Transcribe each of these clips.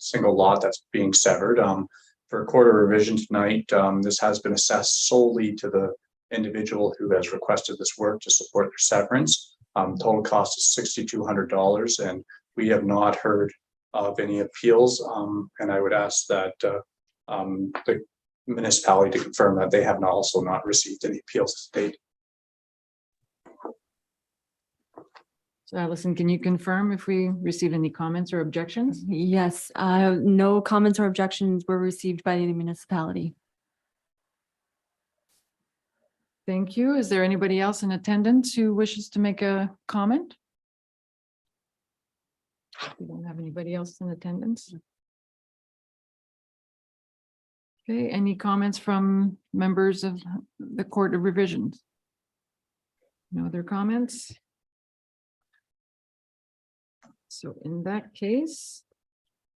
single lot that's being severed. For court of revision tonight, this has been assessed solely to the individual who has requested this work to support their severance. Total cost is $6,200, and we have not heard of any appeals. And I would ask that the municipality to confirm that they have also not received any appeals to date. So Allison, can you confirm if we received any comments or objections? Yes, no comments or objections were received by the municipality. Thank you. Is there anybody else in attendance who wishes to make a comment? We don't have anybody else in attendance. Okay, any comments from members of the Court of Revisions? No other comments? So in that case,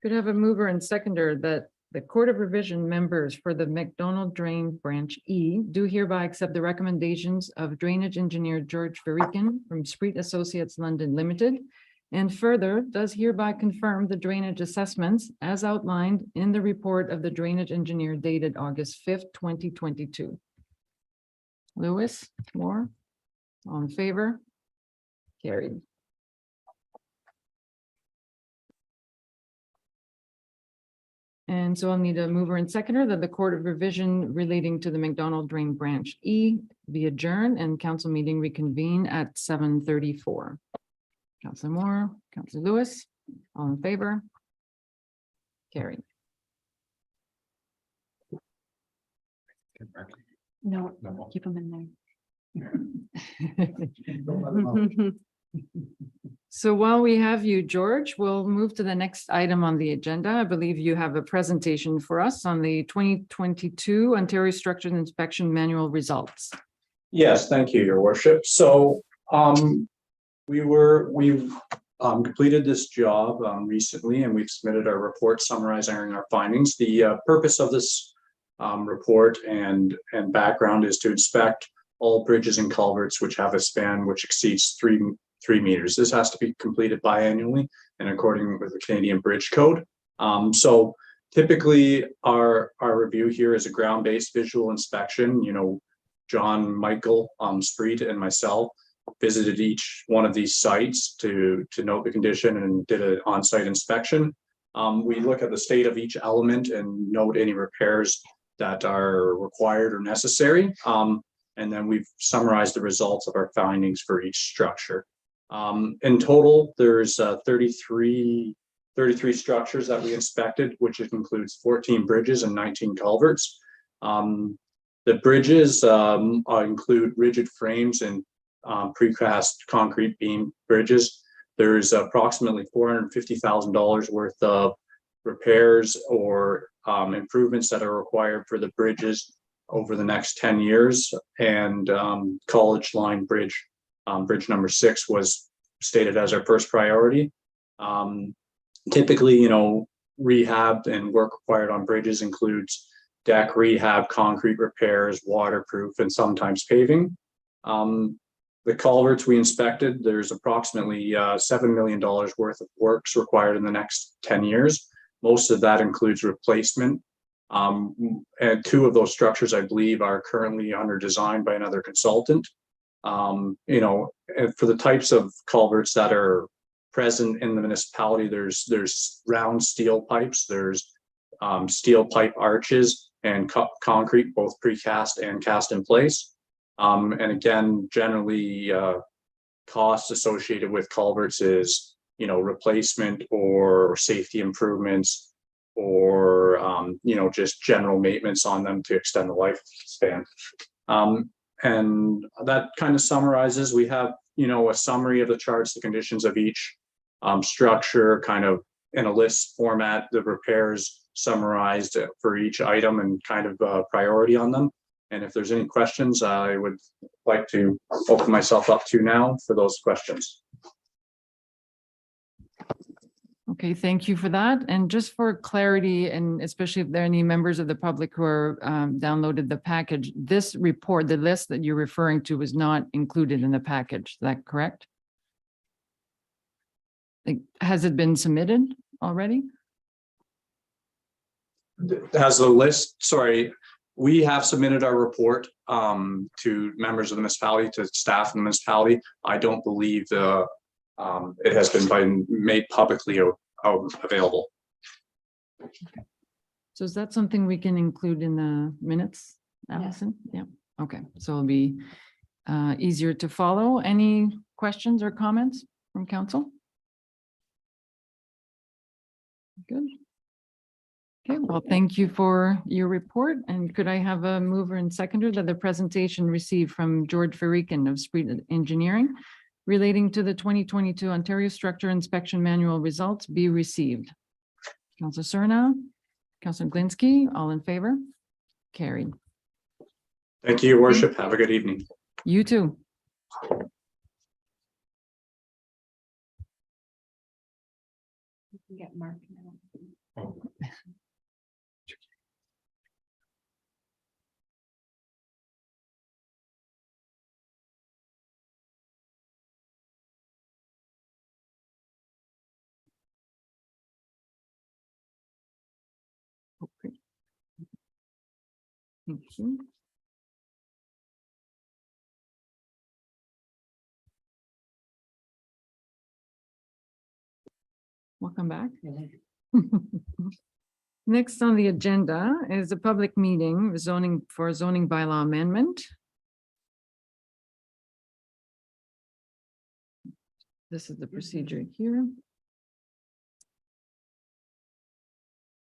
could I have a mover and seconder that the Court of Revision members for the McDonald Drain Branch E do hereby accept the recommendations of drainage engineer George Verican from Spreet Associates London Limited, and further does hereby confirm the drainage assessments as outlined in the report of the drainage engineer dated August 5th, 2022. Lewis, Moore, all in favor? Carried. And so I'll need a mover and seconder that the Court of Revision relating to the McDonald Drain Branch E be adjourned and council meeting reconvene at 7:34. Councilor Moore, Councilor Lewis, all in favor? Carried. No, keep them in there. So while we have you, George, we'll move to the next item on the agenda. I believe you have a presentation for us on the 2022 Ontario Structural Inspection Manual results. Yes, thank you, Your Worship. So we've completed this job recently, and we've submitted our report summarizing our findings. The purpose of this report and background is to inspect all bridges and culverts which have a span which exceeds 3 meters. This has to be completed biannually and according with the Canadian Bridge Code. So typically our review here is a ground-based visual inspection. You know, John, Michael, Spreet, and myself visited each one of these sites to note the condition and did an on-site inspection. We look at the state of each element and note any repairs that are required or necessary. And then we've summarized the results of our findings for each structure. In total, there's 33 structures that we inspected, which includes 14 bridges and 19 culverts. The bridges include rigid frames and precast concrete beam bridges. There's approximately $450,000 worth of repairs or improvements that are required for the bridges over the next 10 years. And College Line Bridge, bridge number 6 was stated as our first priority. Typically, you know, rehab and work required on bridges includes deck rehab, concrete repairs, waterproof, and sometimes paving. The culverts we inspected, there's approximately $7 million worth of works required in the next 10 years. Most of that includes replacement. And 2 of those structures, I believe, are currently under design by another consultant. You know, for the types of culverts that are present in the municipality, there's round steel pipes, there's steel pipe arches and concrete, both precast and cast in place. And again, generally costs associated with culverts is, you know, replacement or safety improvements or, you know, just general maintenance on them to extend the lifespan. And that kind of summarizes, we have, you know, a summary of the charts, the conditions of each structure kind of in a list format, the repairs summarized for each item and kind of priority on them. And if there's any questions, I would like to open myself up to now for those questions. Okay, thank you for that. And just for clarity, and especially if there are any members of the public who are downloaded the package, this report, the list that you're referring to, was not included in the package. Is that correct? Like, has it been submitted already? Has the list, sorry, we have submitted our report to members of the municipality, to staff in the municipality. I don't believe it has been made publicly available. So is that something we can include in the minutes, Allison? Yeah, okay, so it'll be easier to follow. Any questions or comments from council? Good. Okay, well, thank you for your report. And could I have a mover and seconder that the presentation received from George Verreken of Spreed Engineering relating to the 2022 Ontario Structure Inspection Manual results be received? Councilor Cerna, Councilor Glinski, all in favor? Carried. Thank you, Your Worship. Have a good evening. You too. Get Mark now. Okay. Thank you. Welcome back. Next on the agenda is a public meeting zoning bylaw amendment. This is the procedure here.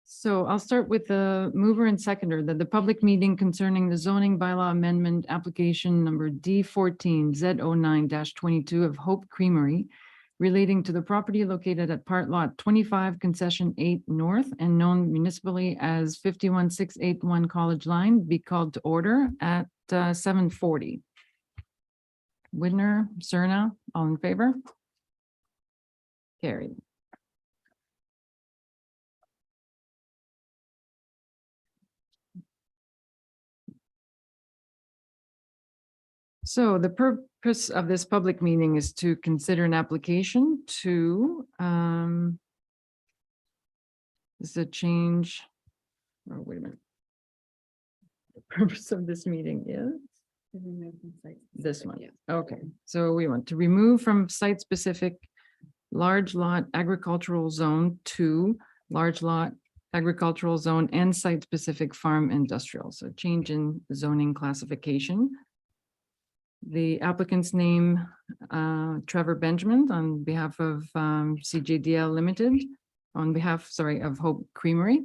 So I'll start with the mover and seconder that the public meeting concerning the zoning bylaw amendment application number D14 Z09-22 of Hope Creamery relating to the property located at part lot 25 concession 8 north and known municipally as 51681 College Line be called to order at 7:40. Widner, Cerna, all in favor? Carried. So the purpose of this public meeting is to consider an application to this is a change. Oh, wait a minute. The purpose of this meeting is this one. Okay, so we want to remove from site-specific large lot agricultural zone to large lot agricultural zone and site-specific farm industrial. So change in zoning classification. The applicant's name, Trevor Benjamin, on behalf of CJDL Limited, on behalf, sorry, of Hope Creamery.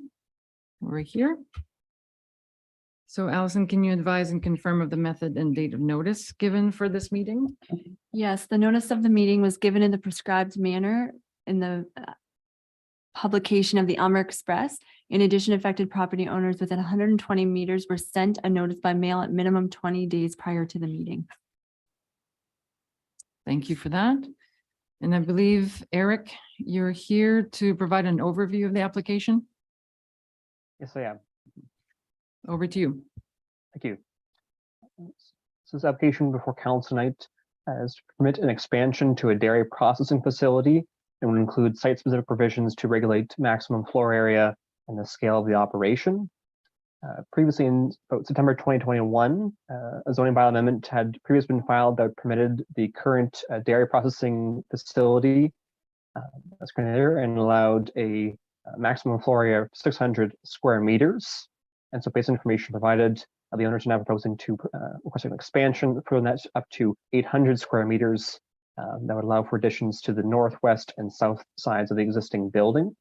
We're here. So Allison, can you advise and confirm of the method and date of notice given for this meeting? Yes, the notice of the meeting was given in the prescribed manner in the publication of the Amer Express. In addition, affected property owners within 120 meters were sent a notice by mail at minimum 20 days prior to the meeting. Thank you for that. And I believe, Eric, you're here to provide an overview of the application. Yes, I am. Over to you. Thank you. So this application before council tonight is to permit an expansion to a dairy processing facility and would include site-specific provisions to regulate maximum floor area and the scale of the operation. Previously in about September 2021, a zoning bylaw amendment had previously been filed that permitted the current dairy processing facility as created and allowed a maximum floor area of 600 square meters. And so based on information provided, the owners are now proposing to request an expansion for that up to 800 square meters that would allow for additions to the northwest and south sides of the existing building.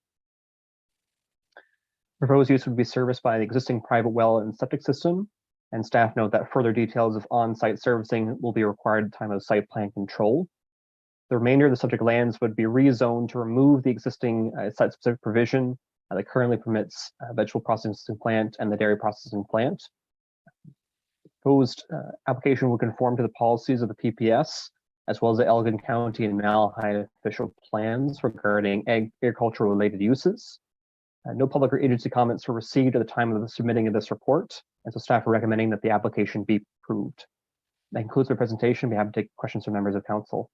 Proposed use would be serviced by the existing private well and septic system, and staff note that further details of on-site servicing will be required at the time of site plan control. The remainder of the subject lands would be rezoned to remove the existing site-specific provision that currently permits vegetable processing plant and the dairy processing plant. Proposed application will conform to the policies of the PPS, as well as the Elgin County and Malahide official plans regarding agricultural related uses. No public or agency comments were received at the time of the submitting of this report, and so staff are recommending that the application be approved. That concludes my presentation. I'd be happy to take questions from members of council.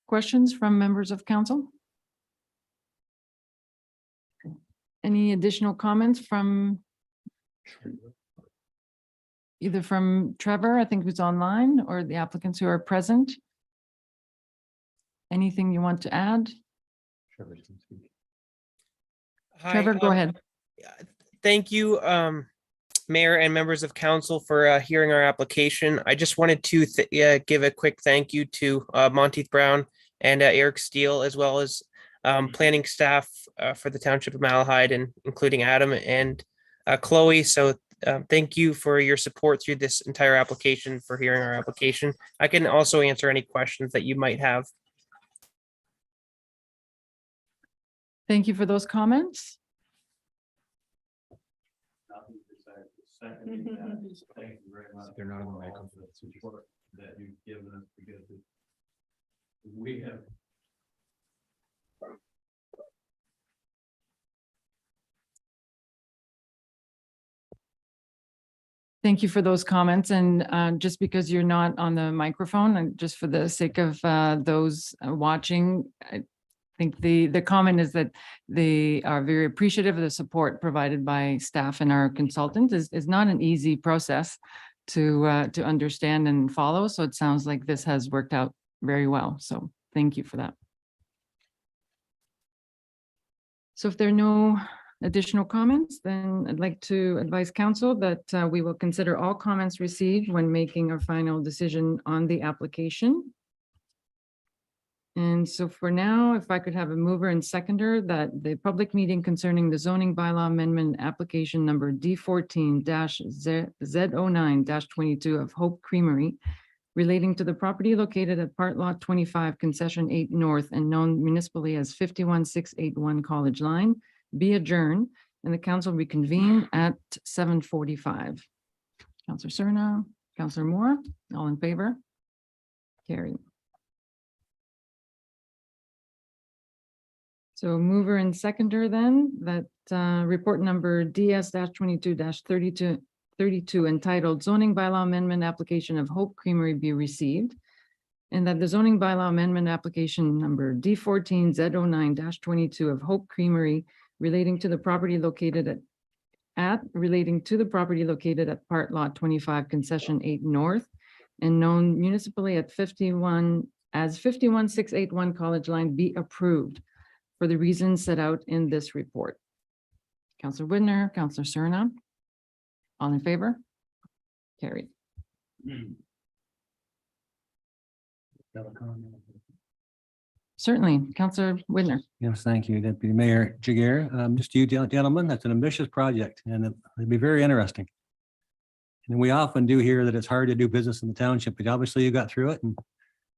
Questions from members of council? Any additional comments from either from Trevor, I think who's online, or the applicants who are present? Anything you want to add? Hi, Trevor, go ahead. Thank you, Mayor and members of council for hearing our application. I just wanted to give a quick thank you to Monteith Brown and Eric Steele, as well as planning staff for the Township of Malahide, and including Adam and Chloe. So thank you for your support through this entire application, for hearing our application. I can also answer any questions that you might have. Thank you for those comments. Thank you very much. They're not on the microphone. Support that you've given us, because we have. Think you for those comments, and just because you're not on the microphone, and just for the sake of those watching, I think the comment is that they are very appreciative of the support provided by staff and our consultant. Is not an easy process to understand and follow. So it sounds like this has worked out very well. So thank you for that. So if there are no additional comments, then I'd like to advise council that we will consider all comments received when making our final decision on the application. And so for now, if I could have a mover and seconder, that the public meeting concerning the zoning bylaw amendment application number D14-Z09-22 of Hope Creamery relating to the property located at part lot 25, concession 8 North, and known municipally as 51681 College Line, be adjourned, and the council reconvene at 7:45. Councillor Cerna, Councillor Moore, all in favor? Carried. So mover and seconder then, that report number DS-22-32 entitled Zoning Bylaw Amendment Application of Hope Creamery be received, and that the zoning bylaw amendment application number D14-Z09-22 of Hope Creamery relating to the property located at part lot 25, concession 8 North, and known municipally at 51681 College Line be approved for the reasons set out in this report. Councillor Widner, Councillor Cerna, all in favor? Carried. Certainly, Councillor Widner. Yes, thank you, Deputy Mayor Jagger. Just you gentlemen, that's an ambitious project, and it'll be very interesting. And we often do hear that it's hard to do business in the township, but obviously you got through it, and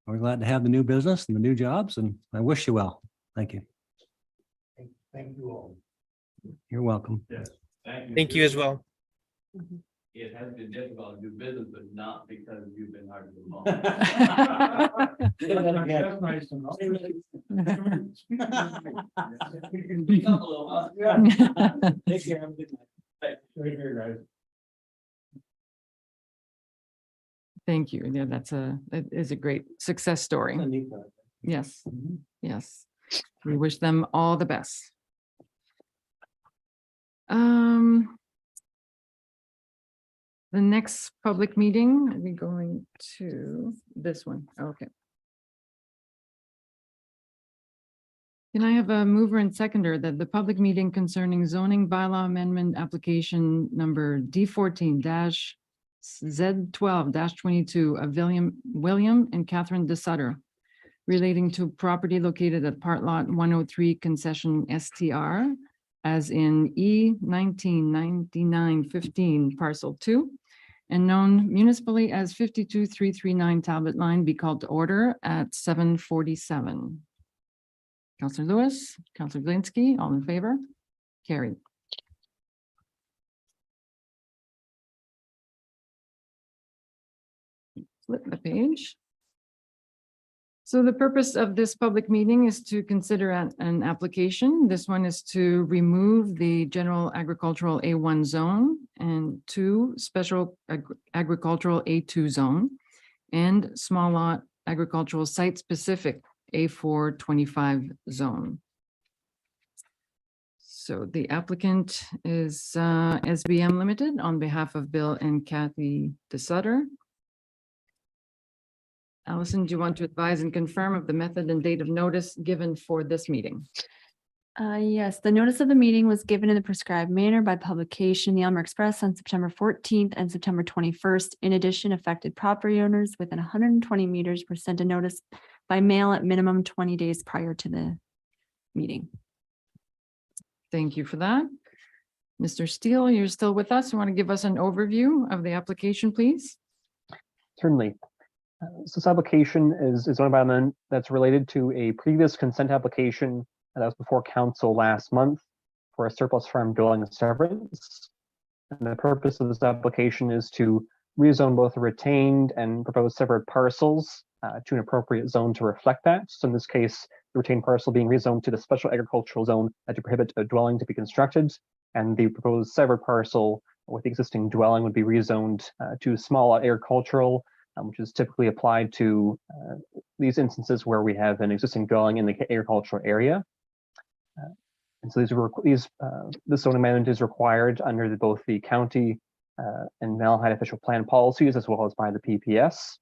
we're glad to have the new business and the new jobs, and I wish you well. Thank you. Thank you all. You're welcome. Yes. Thank you as well. It has been difficult to do business, but not because you've been hard to do. That's nice to know. Take care. Have a good night. Right here, guys. Thank you. Yeah, that is a great success story. Yes, yes. We wish them all the best. The next public meeting, are we going to this one? Okay. Can I have a mover and seconder that the public meeting concerning zoning bylaw amendment application number D14-Z12-22 of William and Catherine DeSutter relating to property located at part lot 103 concession STR, as in E199915 parcel 2, and known municipally as 52339 Talbot Line, be called to order at 7:47. Councillor Lewis, Councillor Glinski, all in favor? Carried. Flip the page. So the purpose of this public meeting is to consider an application. This one is to remove the general agricultural A1 zone and 2 special agricultural A2 zone and small lot agricultural site specific A4 25 zone. So the applicant is SBM Limited on behalf of Bill and Kathy DeSutter. Allison, do you want to advise and confirm of the method and date of notice given for this meeting? Yes, the notice of the meeting was given in the prescribed manner by publication in the Elmer Express on September 14th and September 21st. In addition, affected property owners within 120 meters were sent a notice by mail at minimum 20 days prior to the meeting. Thank you for that. Mr. Steele, you're still with us. You want to give us an overview of the application, please? Certainly. So this application is zoning by amendment that's related to a previous consent application that was before council last month for a surplus farm dwelling in Severance. And the purpose of this application is to rezone both retained and proposed separate parcels to an appropriate zone to reflect that. So in this case, the retained parcel being rezoned to the special agricultural zone to prohibit a dwelling to be constructed. And the proposed severed parcel with the existing dwelling would be rezoned to small lot agricultural, which is typically applied to these instances where we have an existing dwelling in the agricultural area. And so this zoning amendment is required under both the county and Malahide official plan policies as well as by the PPS.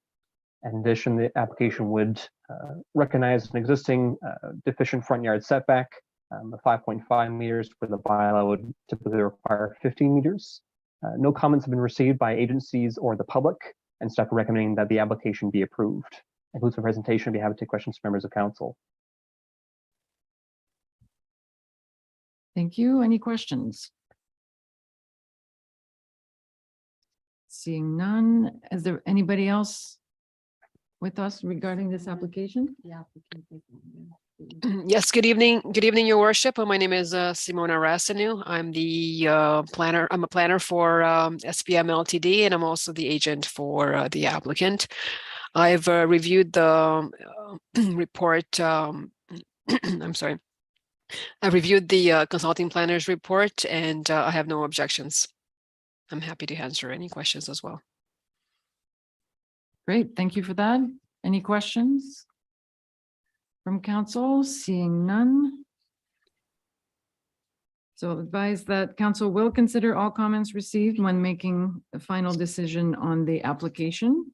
In addition, the application would recognize an existing deficient front yard setback of 5.5 meters where the bylaw would typically require 15 meters. No comments have been received by agencies or the public, and staff are recommending that the application be approved. Includes my presentation. I'd be happy to take questions from members of council. Thank you. Any questions? Seeing none, is there anybody else with us regarding this application? Yes, good evening. Good evening, Your Worship. My name is Simona Rasanu. I'm the planner. I'm a planner for SPM Ltd, and I'm also the agent for the applicant. I've reviewed the report. I'm sorry. I reviewed the consulting planner's report, and I have no objections. I'm happy to answer any questions as well. Great, thank you for that. Any questions from council? Seeing none. So I'll advise that council will consider all comments received when making the final decision on the application.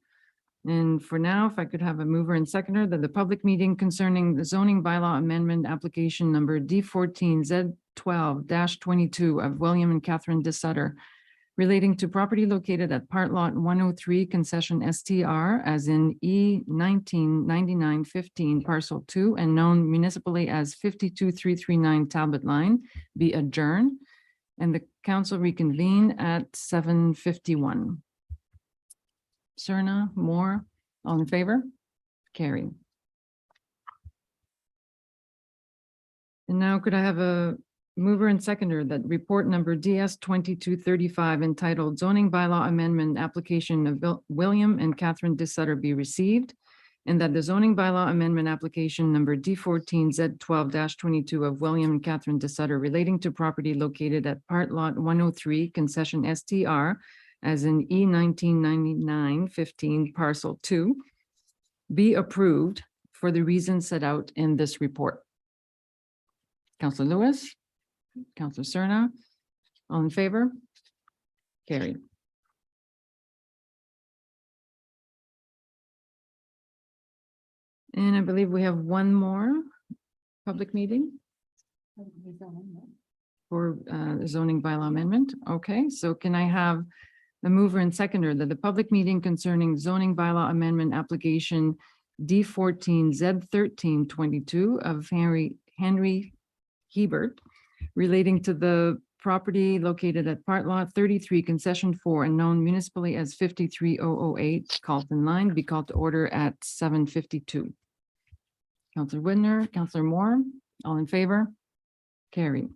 And for now, if I could have a mover and seconder, that the public meeting concerning the zoning bylaw amendment application number D14Z12-22 of William and Catherine DeSutter relating to property located at part lot 103 concession STR as in E199915 parcel 2 and known municipally as 52339 Talbot Line be adjourned and the council reconvene at 7:51. Serna, Moore, all in favor? Carried. And now could I have a mover and seconder that report number DS 2235 entitled zoning bylaw amendment application of William and Catherine DeSutter be received and that the zoning bylaw amendment application number D14Z12-22 of William and Catherine DeSutter relating to property located at part lot 103 concession STR as in E199915 parcel 2 be approved for the reasons set out in this report. Councilor Lewis, Councilor Serna, all in favor? Carried. And I believe we have one more public meeting for the zoning bylaw amendment. Okay, so can I have the mover and seconder that the public meeting concerning zoning bylaw amendment application D14Z1322 of Henry Hebert relating to the property located at part lot 33 concession 4 and known municipally as 53008 Carlton Line be called to order at 7:52. Councilor Widner, Councilor Moore, all in favor? Carried.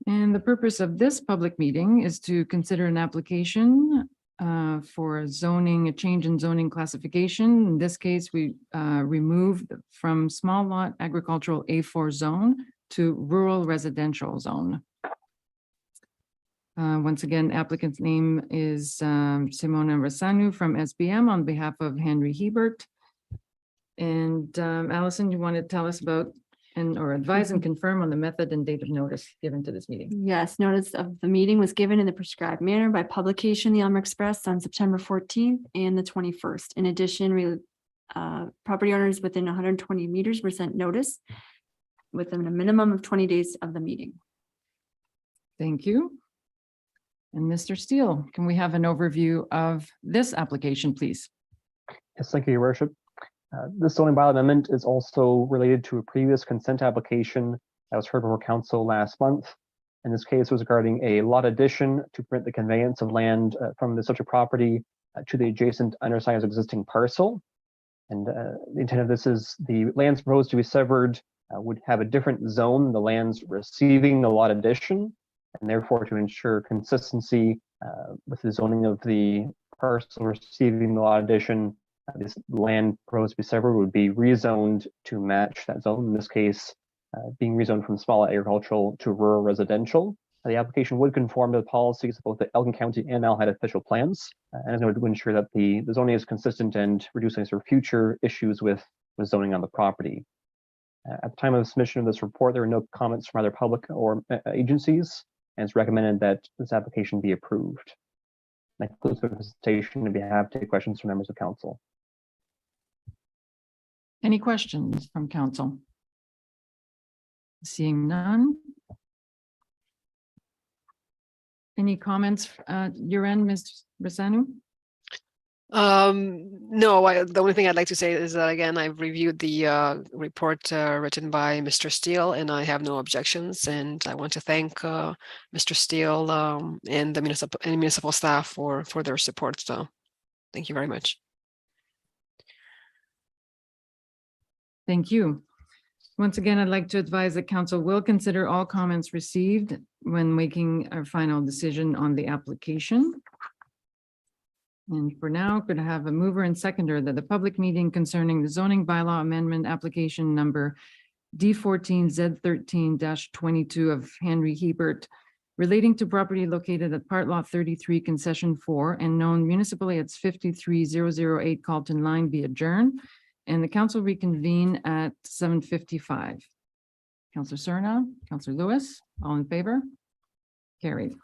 And the purpose of this public meeting is to consider an application for zoning, a change in zoning classification. In this case, we removed from small lot agricultural A4 zone to rural residential zone. Once again, applicant's name is Simona Rasanu from SBM on behalf of Henry Hebert. And Allison, you want to tell us about or advise and confirm on the method and date of notice given to this meeting? Yes, notice of the meeting was given in the prescribed manner by publication, in the Elmer Express on September 14th and the 21st. In addition, property owners within 120 meters were sent notice within a minimum of 20 days of the meeting. Thank you. And Mr. Steele, can we have an overview of this application, please? Yes, thank you, Your Worship. This zoning bylaw amendment is also related to a previous consent application that was heard before council last month. In this case, it was regarding a lot addition to permit the conveyance of land from the subject property to the adjacent undersized existing parcel. And the intent of this is the lands proposed to be severed would have a different zone, the lands receiving the lot addition, and therefore to ensure consistency with the zoning of the parcel receiving the lot addition, this land proposed to be severed would be rezoned to match that zone. In this case, being rezoned from small agricultural to rural residential. The application would conform to the policies of both the Elgin County and Alhide official plans, and it would ensure that the zoning is consistent and reducing sort of future issues with zoning on the property. At the time of submission of this report, there were no comments from either public or agencies, and it's recommended that this application be approved. That concludes the presentation, and we have to take questions from members of council. Any questions from council? Seeing none. Any comments your end, Ms. Bressanu? No, the only thing I'd like to say is that, again, I've reviewed the report written by Mr. Steele, and I have no objections. And I want to thank Mr. Steele and the municipal staff for their support. So thank you very much. Thank you. Once again, I'd like to advise that council will consider all comments received when making our final decision on the application. And for now, could I have a mover and seconder that the public meeting concerning the zoning bylaw amendment application number D14Z13-22 of Henry Hebert relating to property located at part lot 33 concession 4 and known municipally as 53008 Carlton Line be adjourned and the council reconvene at 7:55. Councillor Cerna, Councillor Lewis, all in favor? Carried.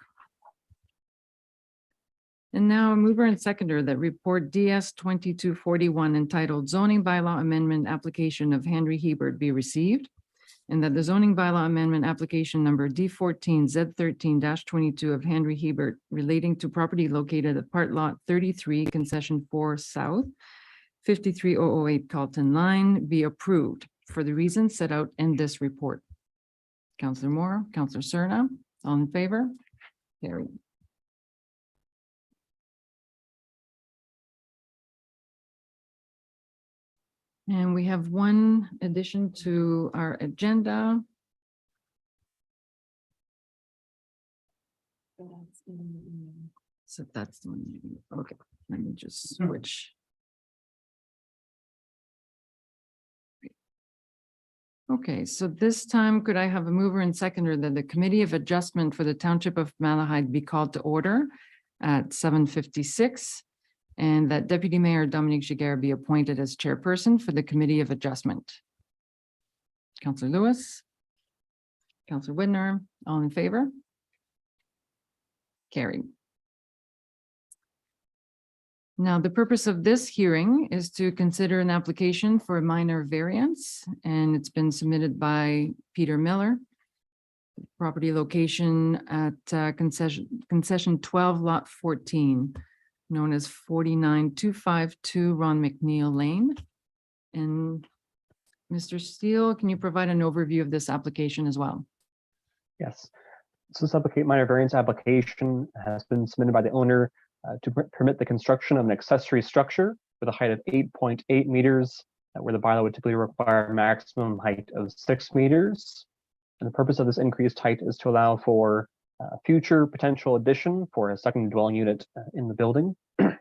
And now a mover and seconder that report DS 2241 entitled zoning bylaw amendment application of Henry Hebert be received, and that the zoning bylaw amendment application number D14Z13-22 of Henry Hebert relating to property located at part lot 33 concession 4 South 53008 Carlton Line be approved for the reasons set out in this report. Councillor Moore, Councillor Cerna, all in favor? Carried. And we have one addition to our agenda. So that's the one. Okay, let me just switch. Okay, so this time could I have a mover and seconder that the Committee of Adjustment for the Township of Malahide be called to order at 7:56 and that Deputy Mayor Dominique Giguère be appointed as chairperson for the Committee of Adjustment. Councillor Lewis, Councillor Widner, all in favor? Carried. Now, the purpose of this hearing is to consider an application for a minor variance, and it's been submitted by Peter Miller. Property location at concession 12 lot 14, known as 49252 Ron McNeil Lane. And Mr. Steele, can you provide an overview of this application as well? Yes. So this minor variance application has been submitted by the owner to permit the construction of an accessory structure with a height of 8.8 meters, where the bylaw would typically require a maximum height of 6 meters. And the purpose of this increased height is to allow for future potential addition for a second dwelling unit in the building. The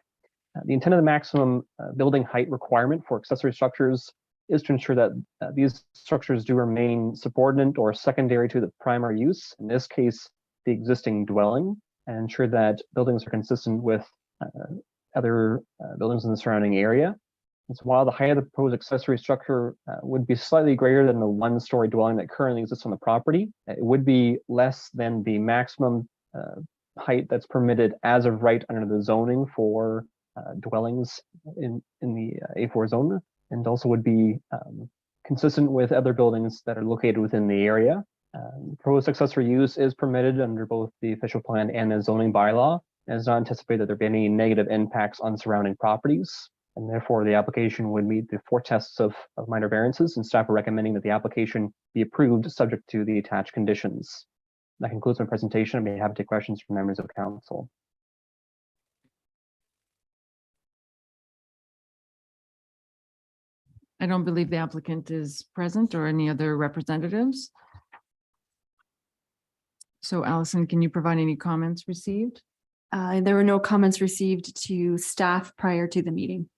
intent of the maximum building height requirement for accessory structures is to ensure that these structures do remain subordinate or secondary to the primary use, in this case, the existing dwelling, and ensure that buildings are consistent with other buildings in the surrounding area. And so while the height of the proposed accessory structure would be slightly greater than the one-story dwelling that currently exists on the property, it would be less than the maximum height that's permitted as of right under the zoning for dwellings in the A4 zone, and also would be consistent with other buildings that are located within the area. Proposed accessory use is permitted under both the official plan and the zoning bylaw, and is not anticipated that there be any negative impacts on surrounding properties. And therefore, the application would meet the 4 tests of minor variances, and staff are recommending that the application be approved subject to the attached conditions. That concludes my presentation. I may have to take questions from members of council. I don't believe the applicant is present or any other representatives. So Allison, can you provide any comments received? There were no comments received to staff prior to the meeting.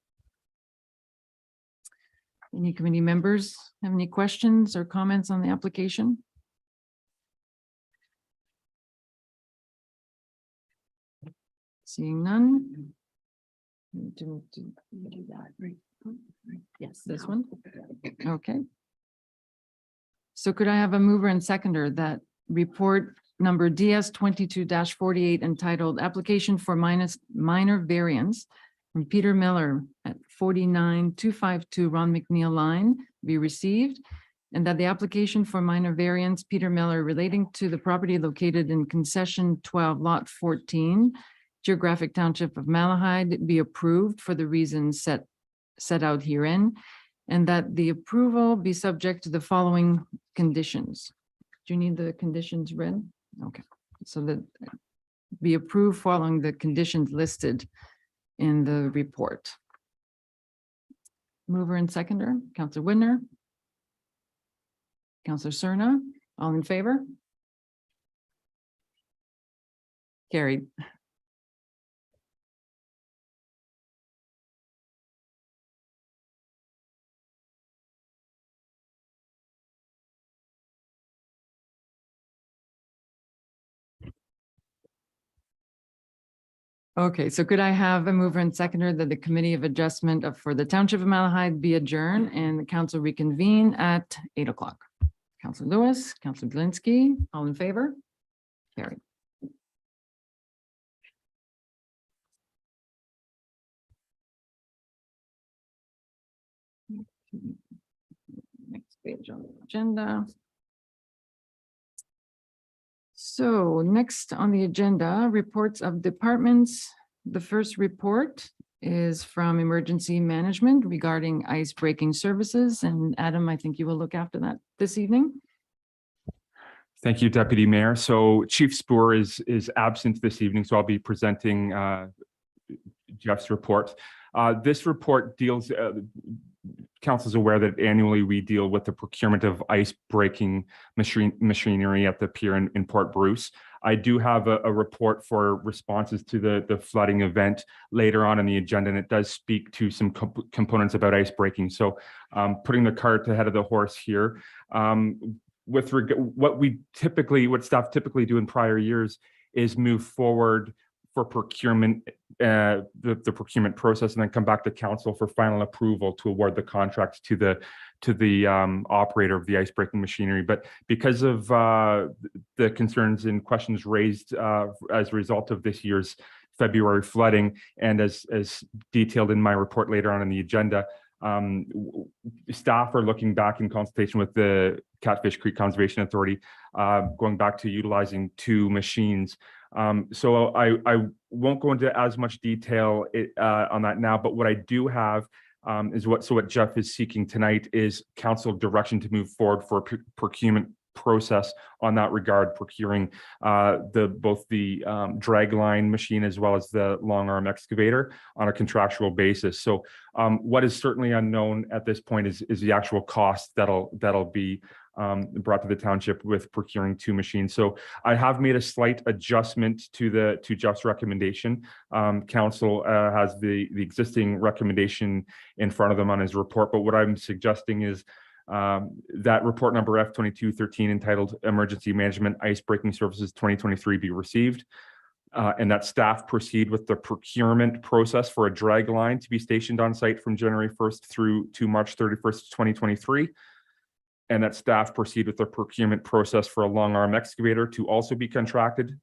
Any committee members have any questions or comments on the application? Seeing none. Do that, right? Yes, this one. Okay. So could I have a mover and seconder that report number DS 22-48 entitled Application for Minor Variance from Peter Miller at 49252 Ron McNeil Line be received, and that the application for minor variance Peter Miller relating to the property located in concession 12 lot 14 geographic township of Malahide be approved for the reasons set out herein, and that the approval be subject to the following conditions. Do you need the conditions read? Okay, so that be approved following the conditions listed in the report. Mover and seconder, Councillor Widner. Councillor Cerna, all in favor? Carried. Okay, so could I have a mover and seconder that the Committee of Adjustment for the Township of Malahide be adjourned and the council reconvene at 8 o'clock? Councillor Lewis, Councillor Bielanski, all in favor? Carried. Next page on the agenda. So next on the agenda, reports of departments. The first report is from Emergency Management regarding ice breaking services. And Adam, I think you will look after that this evening. Thank you, Deputy Mayor. So Chief Spoor is absent this evening, so I'll be presenting Jeff's report. This report deals, Council is aware that annually we deal with the procurement of ice breaking machinery at the pier in Port Bruce. I do have a report for responses to the flooding event later on in the agenda, and it does speak to some components about ice breaking. So putting the cart ahead of the horse here. What staff typically do in prior years is move forward for procurement, the procurement process, and then come back to council for final approval to award the contract to the operator of the ice breaking machinery. But because of the concerns and questions raised as a result of this year's February flooding, and as detailed in my report later on in the agenda, staff are looking back in consultation with the Catfish Creek Conservation Authority, going back to utilizing 2 machines. So I won't go into as much detail on that now, but what I do have is what Jeff is seeking tonight is council direction to move forward for procurement process on that regard, procuring both the dragline machine as well as the long arm excavator on a contractual basis. So what is certainly unknown at this point is the actual cost that'll be brought to the township with procuring 2 machines. So I have made a slight adjustment to Jeff's recommendation. Council has the existing recommendation in front of them on his report, but what I'm suggesting is that report number F2213 entitled Emergency Management Ice Breaking Services 2023 be received. And that staff proceed with the procurement process for a drag line to be stationed on site from January 1st through to March 31st, 2023. And that staff proceed with the procurement process for a long arm excavator to also be contracted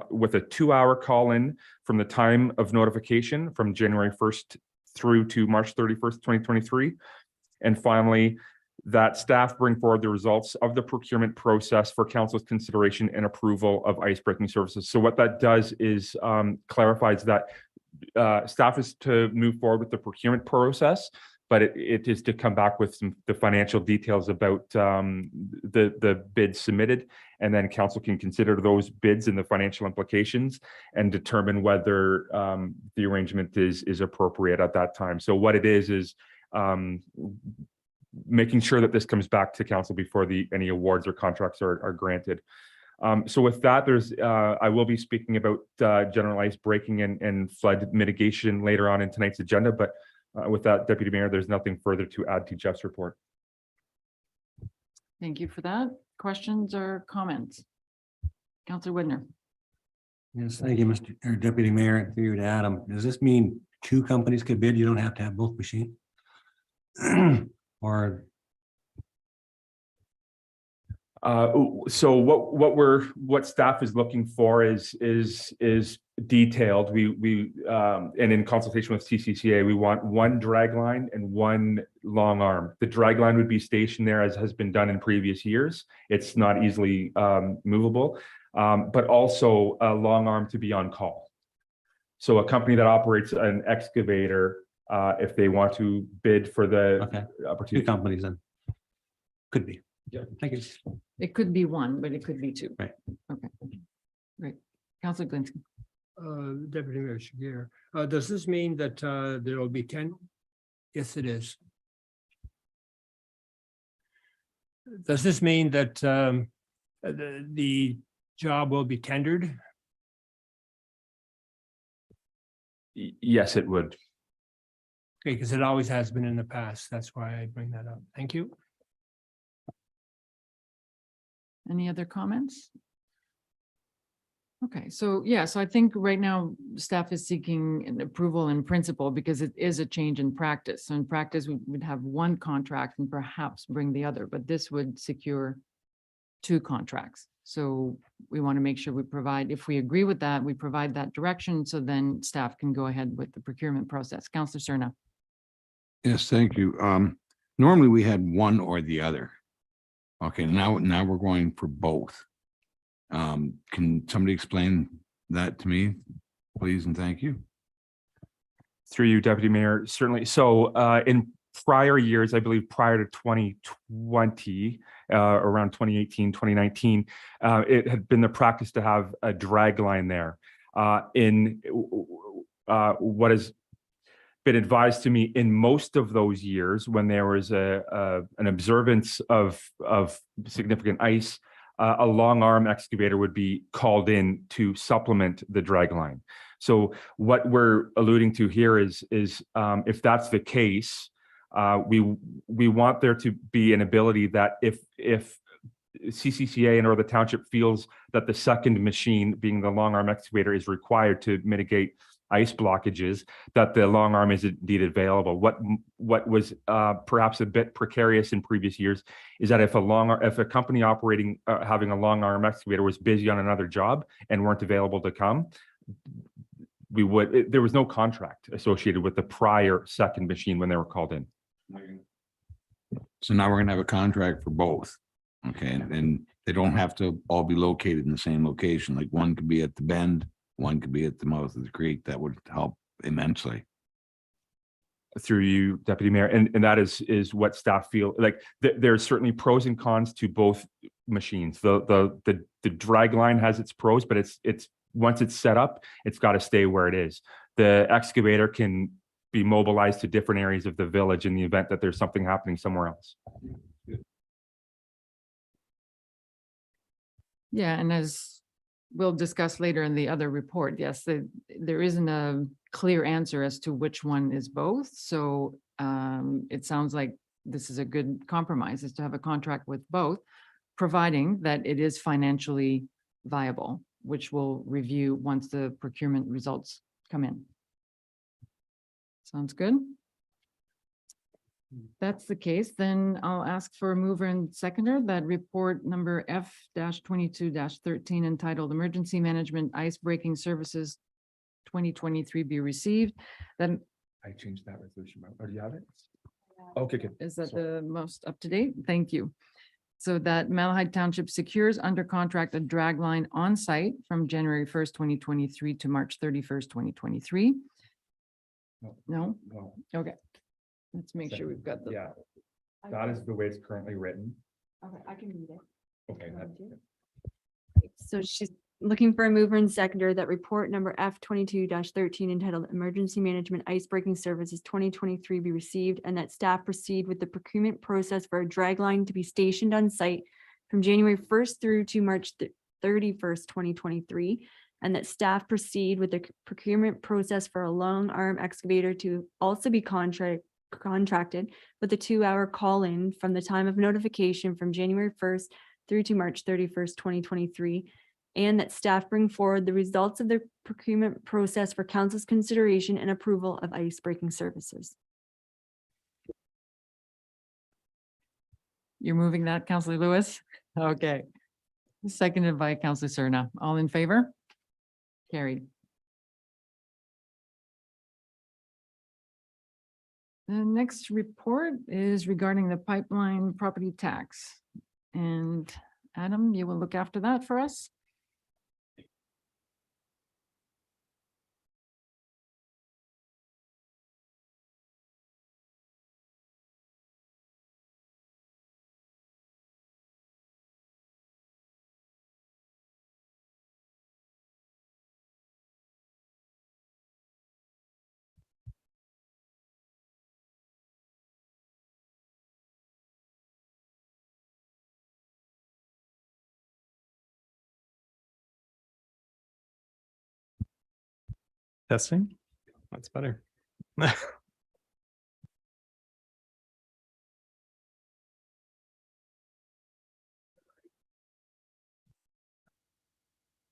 with a 2-hour call-in from the time of notification from January 1st through to March 31st, 2023. And finally, that staff bring forward the results of the procurement process for council's consideration and approval of ice breaking services. So what that does is clarifies that staff is to move forward with the procurement process, but it is to come back with the financial details about the bids submitted, and then council can consider those bids and the financial implications and determine whether the arrangement is appropriate at that time. So what it is making sure that this comes back to council before any awards or contracts are granted. So with that, I will be speaking about general ice breaking and flood mitigation later on in tonight's agenda, but with that, Deputy Mayor, there's nothing further to add to Jeff's report. Thank you for that. Questions or comments? Councillor Widner. Yes, thank you, Mr. or Deputy Mayor, through you to Adam. Does this mean 2 companies could bid? You don't have to have both machines? Or so what staff is looking for is detailed. We and in consultation with CCCA, we want 1 drag line and 1 long arm. The drag line would be stationed there as has been done in previous years. It's not easily movable, but also a long arm to be on call. So a company that operates an excavator, if they want to bid for the okay, 2 opportunity. companies then. Could be. Yeah. Thank you. It could be 1, but it could be 2. Right. Okay, great. Councillor Glinski. Deputy Mayor Shigera, does this mean that there will be 10? Yes, it is. Does this mean that the job will be tendered? Yes, it would. Okay, because it always has been in the past. That's why I bring that up. Thank you. Any other comments? Okay, so yeah, so I think right now staff is seeking an approval in principle because it is a change in practice. So in practice, we would have 1 contract and perhaps bring the other, but this would secure 2 contracts. So we want to make sure we provide, if we agree with that, we provide that direction, so then staff can go ahead with the procurement process. Councillor Cerna. Yes, thank you. Normally we had 1 or the other. Okay, now we're going for both. Can somebody explain that to me, please, and thank you? Through you, Deputy Mayor, certainly. So in prior years, I believe prior to 2020, around 2018, 2019, it had been the practice to have a drag line there. What has been advised to me in most of those years when there was an observance of significant ice, a long arm excavator would be called in to supplement the drag line. So what we're alluding to here is if that's the case, we want there to be an ability that if CCCA and or the township feels that the second machine, being the long arm excavator, is required to mitigate ice blockages, that the long arm is indeed available. What was perhaps a bit precarious in previous years is that if a company operating having a long arm excavator was busy on another job and weren't available to come, there was no contract associated with the prior second machine when they were called in. So now we're gonna have a contract for both. Okay, and they don't have to all be located in the same location. Like one could be at the bend, one could be at the mouth of the creek. That would help immensely. Through you, Deputy Mayor, and that is what staff feel like. There's certainly pros and cons to both machines. The drag line has its pros, but it's once it's set up, it's got to stay where it is. The excavator can be mobilized to different areas of the village in the event that there's something happening somewhere else. Yeah, and as we'll discuss later in the other report, yes, there isn't a clear answer as to which one is both. So it sounds like this is a good compromise, is to have a contract with both, providing that it is financially viable. which we'll review once the procurement results come in. Sounds good? That's the case, then I'll ask for a mover and seconder that report number F-22-13 entitled Emergency Management Ice Breaking Services 2023 be received. Then I changed that resolution. Oh, do you have it? Okay, good. is that the most up to date? Thank you. So that Malahide Township secures under contract a drag line on site from January 1st, 2023 to March 31st, 2023. No? No, Okay. Let's make sure we've got the. yeah, that is the way it's currently written. Okay, I can read it. Okay. So she's looking for a mover and seconder that report number F-22-13 entitled Emergency Management Ice Breaking Services 2023 be received, and that staff proceed with the procurement process for a drag line to be stationed on site from January 1st through to March 31st, 2023. And that staff proceed with the procurement process for a long arm excavator to also be contracted with a 2-hour call-in from the time of notification from January 1st through to March 31st, 2023. And that staff bring forward the results of the procurement process for council's consideration and approval of ice breaking services. You're moving that, Counselor Lewis? Okay. Seconded by Counselor Cerna. All in favor? Carried. The next report is regarding the pipeline property tax. And Adam, you will look after that for us? Testing. That's better.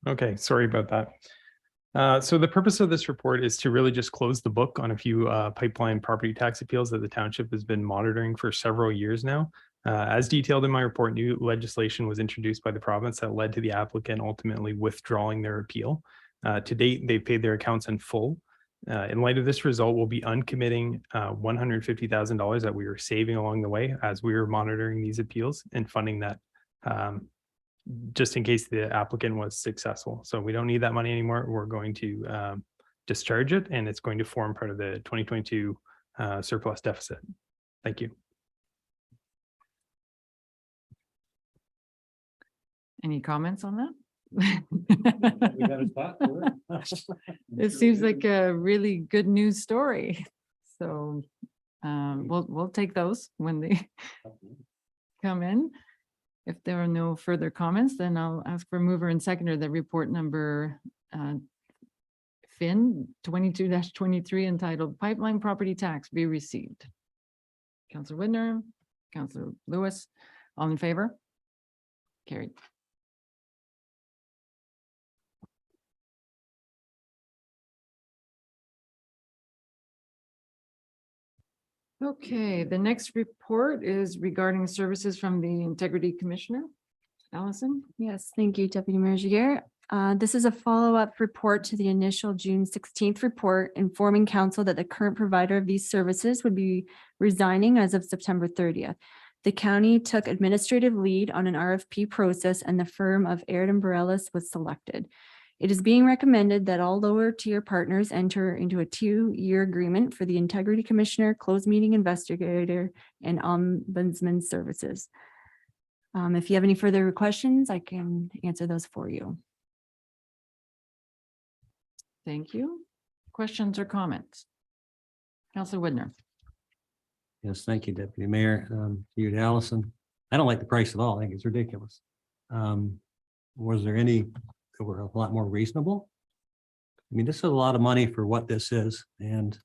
Okay, sorry about that. So the purpose of this report is to really just close the book on a few pipeline property tax appeals that the township has been monitoring for several years now. As detailed in my report, new legislation was introduced by the province that led to the applicant ultimately withdrawing their appeal. To date, they've paid their accounts in full. In light of this result, we'll be uncommitting $150,000 that we were saving along the way as we were monitoring these appeals and funding that just in case the applicant was successful. So we don't need that money anymore. We're going to discharge it, and it's going to form part of the 2022 surplus deficit. Thank you. Any comments on that? We got a spot for it. It seems like a really good news story. So we'll take those when they come in. If there are no further comments, then I'll ask for mover and seconder that report number FIN 22-23 entitled Pipeline Property Tax be received. Councillor Widner, Councillor Lewis, all in favor? Carried. Okay, the next report is regarding services from the Integrity Commissioner. Allison? Yes, thank you, Deputy Mayor Giguere. This is a follow-up report to the initial June 16th report informing council that the current provider of these services would be resigning as of September 30th. The county took administrative lead on an RFP process and the firm of Aird and Bareilles was selected. It is being recommended that all lower tier partners enter into a 2-year agreement for the Integrity Commissioner, closed meeting investigator, and ombudsman services. If you have any further questions, I can answer those for you. Thank you. Questions or comments? Councillor Widner? Yes, thank you, Deputy Mayor. You to Allison. I don't like the price at all. I think it's ridiculous. Was there any that were a lot more reasonable? I mean, this is a lot of money for what this is, and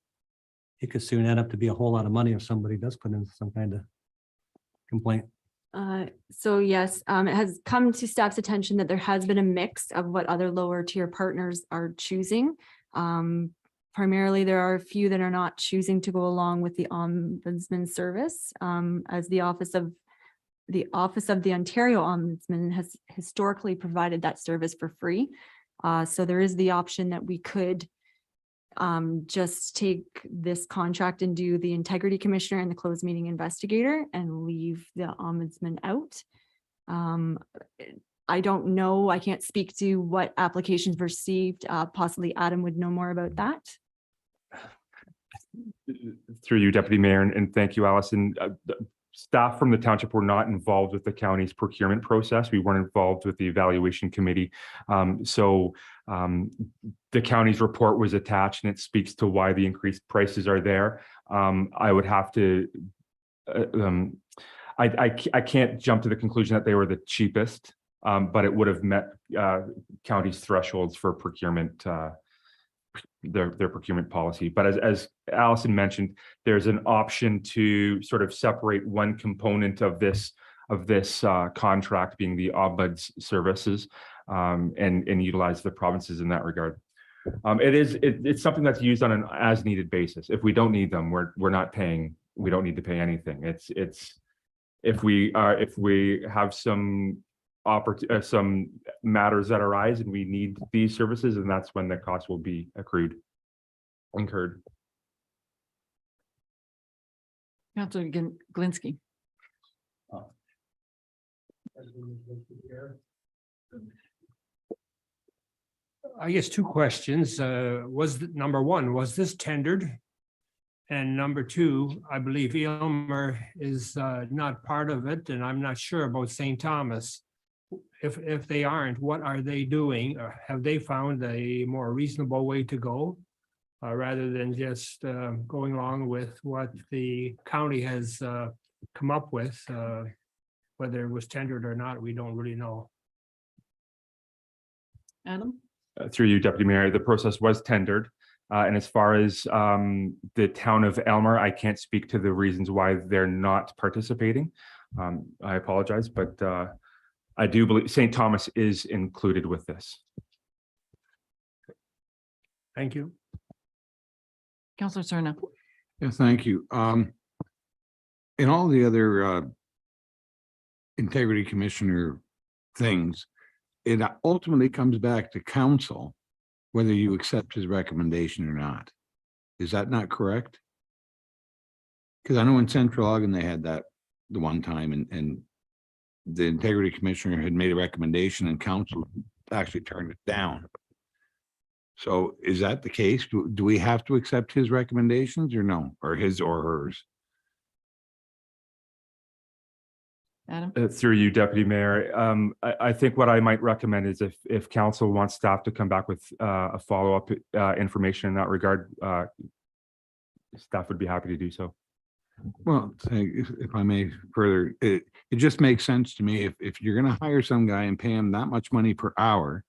it could soon add up to be a whole lot of money if somebody does put in some kind of complaint. So yes, it has come to staff's attention that there has been a mix of what other lower tier partners are choosing. Primarily, there are a few that are not choosing to go along with the Ombudsman service, as the Office of the Ontario Ombudsman has historically provided that service for free. So there is the option that we could just take this contract and do the integrity commissioner and the closed meeting investigator and leave the ombudsman out. I don't know, I can't speak to what applications were received. Possibly Adam would know more about that. Through you, Deputy Mayor, and thank you, Allison. Staff from the township were not involved with the county's procurement process. We weren't involved with the evaluation committee. The county's report was attached and it speaks to why the increased prices are there. I would have to, I can't jump to the conclusion that they were the cheapest, but it would have met county's thresholds for procurement, their procurement policy. But as Allison mentioned, there's an option to sort of separate one component of this contract, being the ombuds services, and utilize the provinces in that regard. It's something that's used on an as needed basis. If we don't need them, we're not paying. We don't need to pay anything. It's if we have some matters that arise and we need these services, and that's when the cost will be incurred. Councillor Glinski. I guess two questions. Number one, was this tendered? And number two, I believe Aylmer is not part of it, and I'm not sure about St. Thomas. If they aren't, what are they doing? Or have they found a more reasonable way to go? Rather than just going along with what the county has come up with, whether it was tendered or not, we don't really know. Adam? Through you, Deputy Mayor, the process was tendered. And as far as the town of Aylmer, I can't speak to the reasons why they're not participating. I apologize, but I do believe St. Thomas is included with this. Thank you. Councillor Cerna. Yeah, thank you. In all the other integrity commissioner things, it ultimately comes back to council whether you accept his recommendation or not. Is that not correct? Because I know in Central Ogden they had that the one time, and the integrity commissioner had made a recommendation and council actually turned it down. So is that the case? Do we have to accept his recommendations or no, or his or hers? Adam? Through you, Deputy Mayor, I think what I might recommend is if council wants staff to come back with a follow-up information in that regard, staff would be happy to do so. Well, if I may further, it just makes sense to me if you're going to hire some guy and pay him that much money per hour,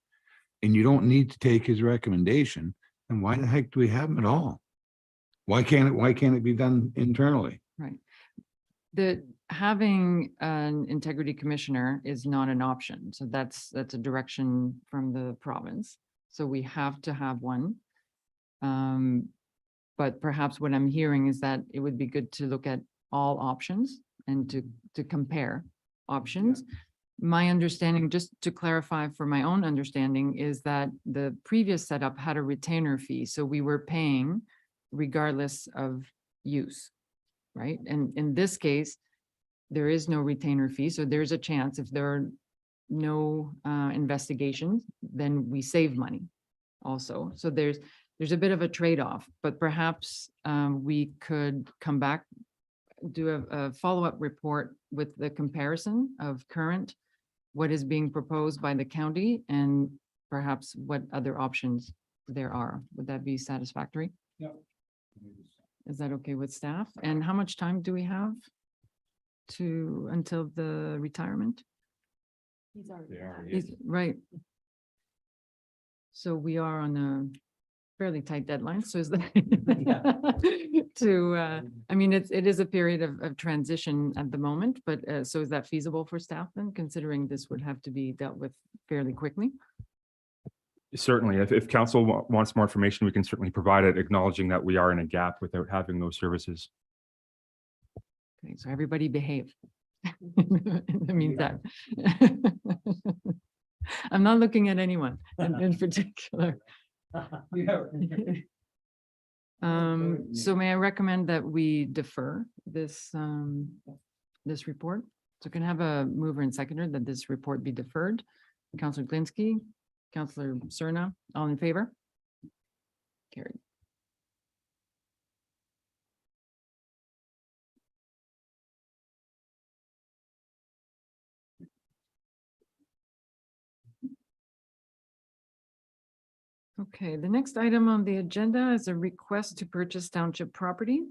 and you don't need to take his recommendation, then why the heck do we have him at all? Why can't it be done internally? Right. Having an integrity commissioner is not an option. So that's a direction from the province. So we have to have one. But perhaps what I'm hearing is that it would be good to look at all options and to compare options. My understanding, just to clarify for my own understanding, is that the previous setup had a retainer fee. So we were paying regardless of use, right? And in this case, there is no retainer fee. So there's a chance if there are no investigations, then we save money also. So there's a bit of a trade-off, but perhaps we could come back, do a follow-up report with the comparison of current, what is being proposed by the county, and perhaps what other options there are. Would that be satisfactory? Yeah. Is that okay with staff? And how much time do we have until the retirement? He's already. Right. So we are on fairly tight deadline, so is that I mean, it is a period of transition at the moment, but so is that feasible for staff then, considering this would have to be dealt with fairly quickly? Certainly, if council wants more information, we can certainly provide it, acknowledging that we are in a gap without having those services. Okay, so everybody behave. In the meantime. I'm not looking at anyone in particular. So may I recommend that we defer this, this report? So can I have a mover and seconder that this report be deferred? Counselor Glinski, Counselor Cerna, all in favor? Carried. Okay, the next item on the agenda is a request to purchase township property.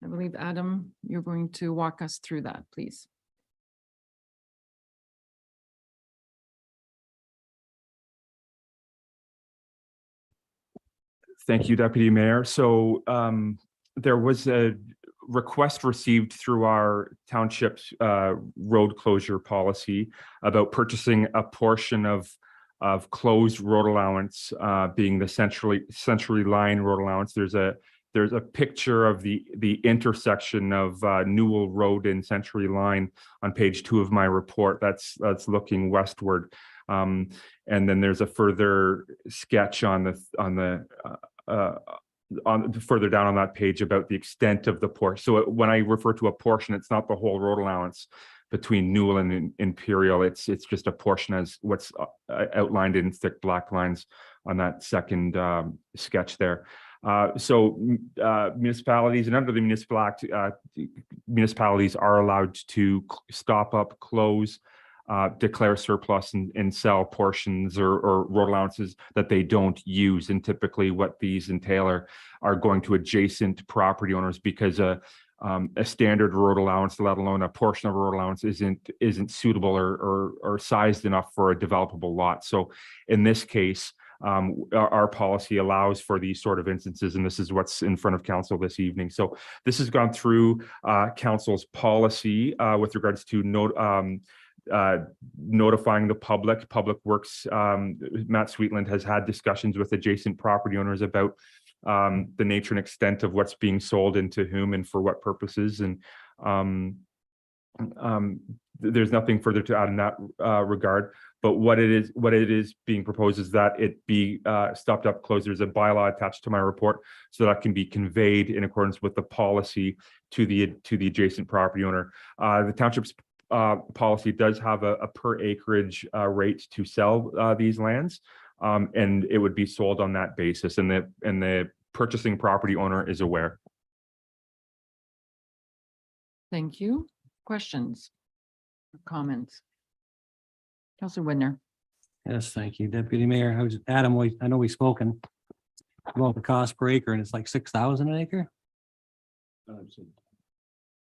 I believe, Adam, you're going to walk us through that, please. Thank you, Deputy Mayor. So there was a request received through our township's road closure policy about purchasing a portion of closed road allowance, being the centrally line road allowance. There's a picture of the intersection of Newell Road and Century Line on page 2 of my report. That's looking westward. And then there's a further sketch on further down on that page about the extent of the portion. So when I refer to a portion, it's not the whole road allowance between Newell and Imperial. It's just a portion as what's outlined in thick black lines on that second sketch there. So municipalities and under the Municipal Act, municipalities are allowed to stop up, close, declare surplus and sell portions or road allowances that they don't use. And typically what these entail are going to adjacent property owners, because a standard road allowance, let alone a portion of a road allowance, isn't suitable or sized enough for a developable lot. So in this case, our policy allows for these sort of instances, and this is what's in front of council this evening. So this has gone through council's policy with regards to notifying the public. Public Works, Matt Sweetland has had discussions with adjacent property owners about the nature and extent of what's being sold and to whom and for what purposes. And there's nothing further to add in that regard. But what it is being proposed is that it be stopped up, closed. There's a bylaw attached to my report, so that can be conveyed in accordance with the policy to the adjacent property owner. The township's policy does have a per acreage rate to sell these lands, and it would be sold on that basis, and the purchasing property owner is aware. Thank you. Questions? Comments? Counselor Widner. Yes, thank you, Deputy Mayor. Adam, I know we've spoken about the cost per acre, and it's like 6,000 an acre.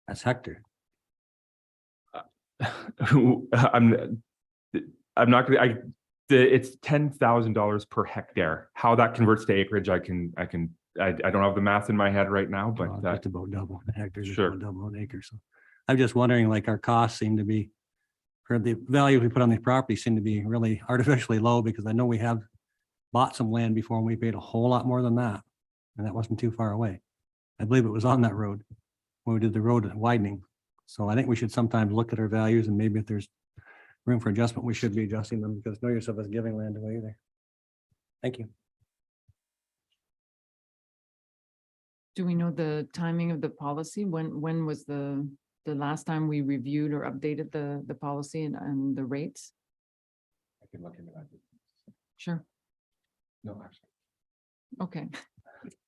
That's hectare. I'm not gonna. It's $10,000 per hectare. How that converts to acreage, I don't have the math in my head right now, but That's about double. The hectares is Sure. about double an acre. So I'm just wondering, like, our costs seem to be, for the value we put on these properties seem to be really artificially low, because I know we have bought some land before and we paid a whole lot more than that. And that wasn't too far away. I believe it was on that road when we did the road widening. So I think we should sometimes look at our values, and maybe if there's room for adjustment, we should be adjusting them, because no use of us giving land away either. Thank you. Do we know the timing of the policy? When was the last time we reviewed or updated the policy and the rates? I can look into that. Sure. No, actually, Okay.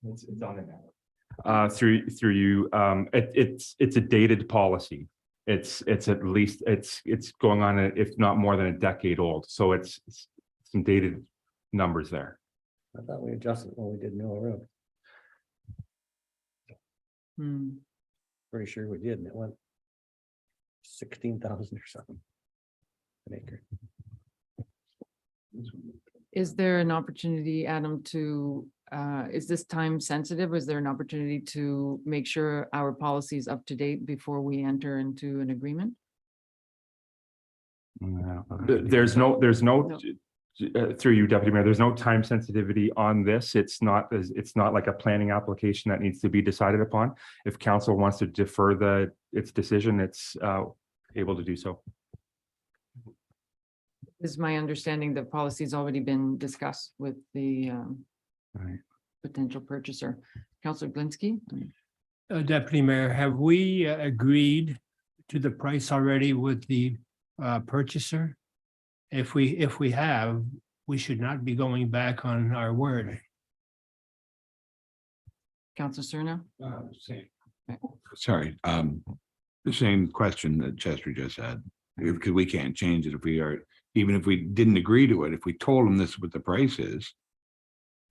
it's on it now. Through you, it's a dated policy. It's at least it's going on, if not more than a decade old. So it's some dated numbers there. I thought we adjusted when we did Mill Road. Pretty sure we did, and it went 16,000 or something an acre. Is there an opportunity, Adam, to is this time sensitive? Is there an opportunity to make sure our policy is up to date before we enter into an agreement? There's no, through you, Deputy Mayor, there's no time sensitivity on this. It's not like a planning application that needs to be decided upon. If council wants to defer its decision, it's able to do so. Is my understanding that policy's already been discussed with the Right. potential purchaser. Councillor Glinsky? Deputy Mayor, have we agreed to the price already with the purchaser? If we have, we should not be going back on our word. Councillor Cerna? Sorry, the same question that Chester just had, because we can't change it if we are, even if we didn't agree to it, if we told them this is what the price is.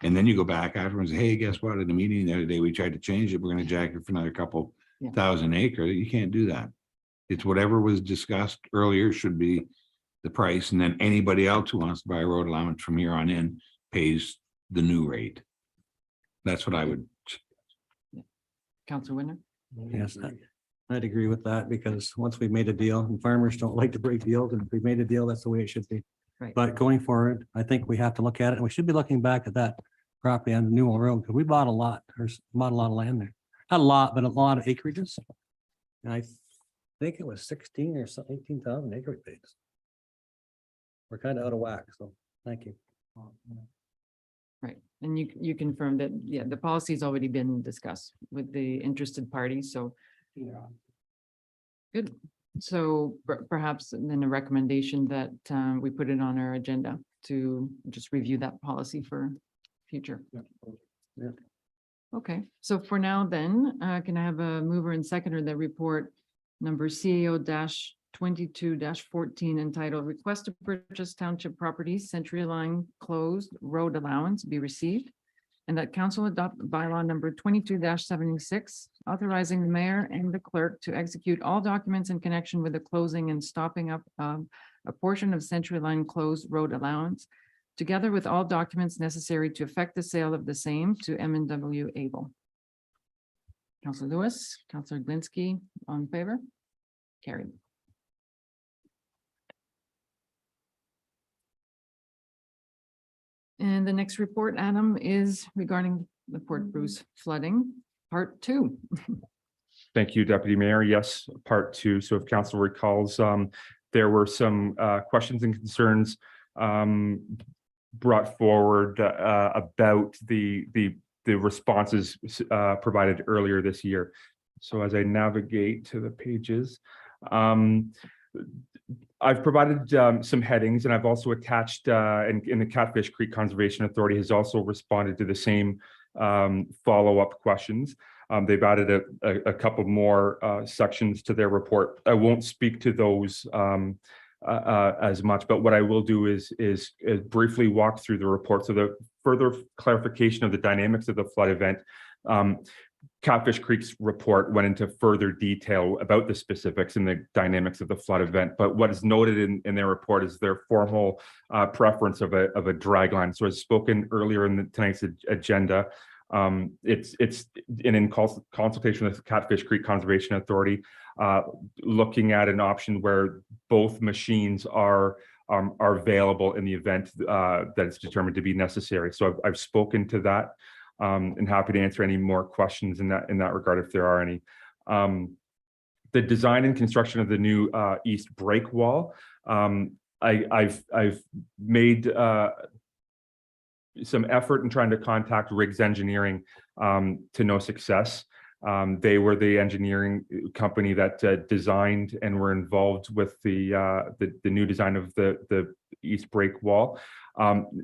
And then you go back afterwards, hey, guess what? At the meeting the other day, we tried to change it. We're gonna jack it for another couple Yeah. thousand acre. You can't do that. It's whatever was discussed earlier should be the price, and then anybody else who wants to buy a road allowance from here on in pays the new rate. That's what I would. Councillor Winter? Yes, I'd agree with that, because once we've made a deal, and farmers don't like to break deals, and if we've made a deal, that's the way it should be. Right. But going forward, I think we have to look at it, and we should be looking back at that property on Newell Road, because we bought a lot, bought a lot of land there. Not a lot, but a lot of acreages. And I think it was 16 or 18,000 acres. We're kind of out of whack, so thank you. Right, and you confirmed that, yeah, the policy's already been discussed with the interested parties, so. Good, so perhaps then a recommendation that we put it on our agenda to just review that policy for future. Yeah. Okay, so for now then, can I have a mover and seconder that report number CAO-22-14 entitled Request to Purchase Township Properties, Century Line Closed Road Allowance be received, and that council adopt bylaw number 22-76, authorizing the mayor and the clerk to execute all documents in connection with the closing and stopping up of a portion of Century Line Closed Road Allowance, together with all documents necessary to effect the sale of the same to M&W Able. Councillor Lewis, Councillor Glinsky, on favor? Carried. And the next report, Adam, is regarding the Port Bruce flooding, part 2. Thank you, Deputy Mayor. Yes, part 2. So if council recalls, there were some questions and concerns brought forward about the responses provided earlier this year. So as I navigate to the pages, I've provided some headings, and I've also attached, and the Catfish Creek Conservation Authority has also responded to the same follow-up questions. They've added a couple more sections to their report. I won't speak to those as much, but what I will do is briefly walk through the report. So the further clarification of the dynamics of the flood event, Catfish Creek's report went into further detail about the specifics and the dynamics of the flood event. But what is noted in their report is their formal preference of a dragline. So as spoken earlier in tonight's agenda, it's in consultation with the Catfish Creek Conservation Authority, looking at an option where both machines are available in the event that it's determined to be necessary. So I've spoken to that. And happy to answer any more questions in that regard if there are any. The design and construction of the new east break wall. I've made some effort in trying to contact Riggs Engineering to no success. They were the engineering company that designed and were involved with the new design of the east break wall.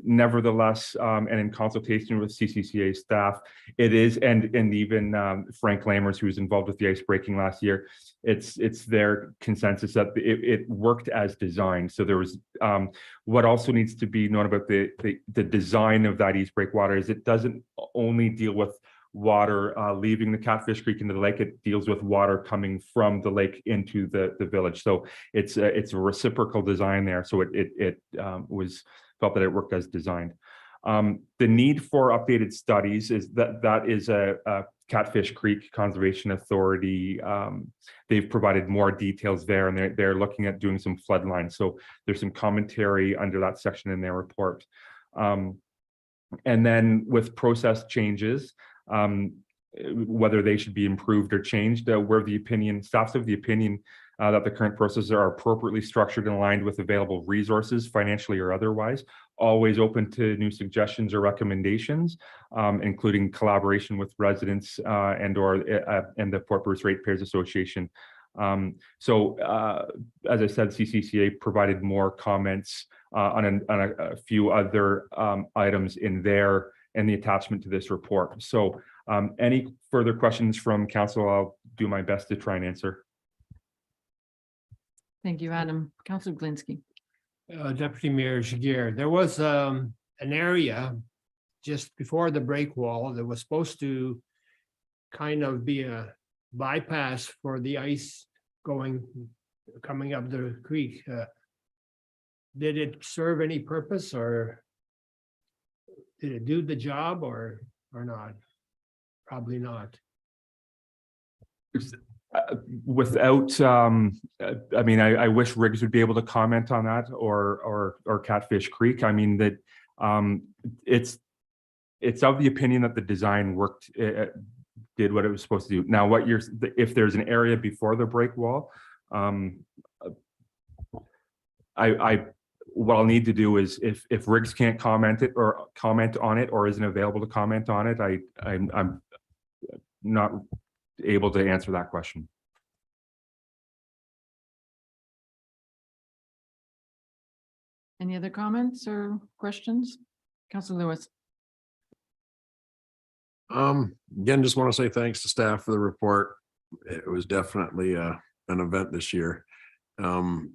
Nevertheless, and in consultation with CCCA staff, it is, and even Frank Lammers, who was involved with the ice breaking last year, it's their consensus that it worked as designed. So there was what also needs to be known about the design of that east break water is it doesn't only deal with water leaving the Catfish Creek into the lake. It deals with water coming from the lake into the village. So it's a reciprocal design there. So it was felt that it worked as designed. The need for updated studies is that is a Catfish Creek Conservation Authority. They've provided more details there, and they're looking at doing some flood lines. So there's some commentary under that section in their report. And then with process changes, whether they should be improved or changed, staff's of the opinion that the current processes are appropriately structured and aligned with available resources, financially or otherwise, always open to new suggestions or recommendations, including collaboration with residents and the Fort Bruce Ratepayers Association. So as I said, CCCA provided more comments on a few other items in the attachment to this report. So any further questions from council, I'll do my best to try and answer. Thank you, Adam. Councillor Glinski. Deputy Mayor Jaguar, there was an area just before the break wall that was supposed to kind of be a bypass for the ice coming up the creek. Did it serve any purpose, or did it do the job, or not? Probably not. Without, I mean, I wish Riggs would be able to comment on that, or Catfish Creek. I mean, that it's of the opinion that the design worked, did what it was supposed to do. Now, if there's an area before the break wall, what I'll need to do is if Riggs can't comment on it or isn't available to comment on it, I'm not able to answer that question. Any other comments or questions? Councillor Lewis. Again, just want to say thanks to staff for the report. It was definitely an event this year.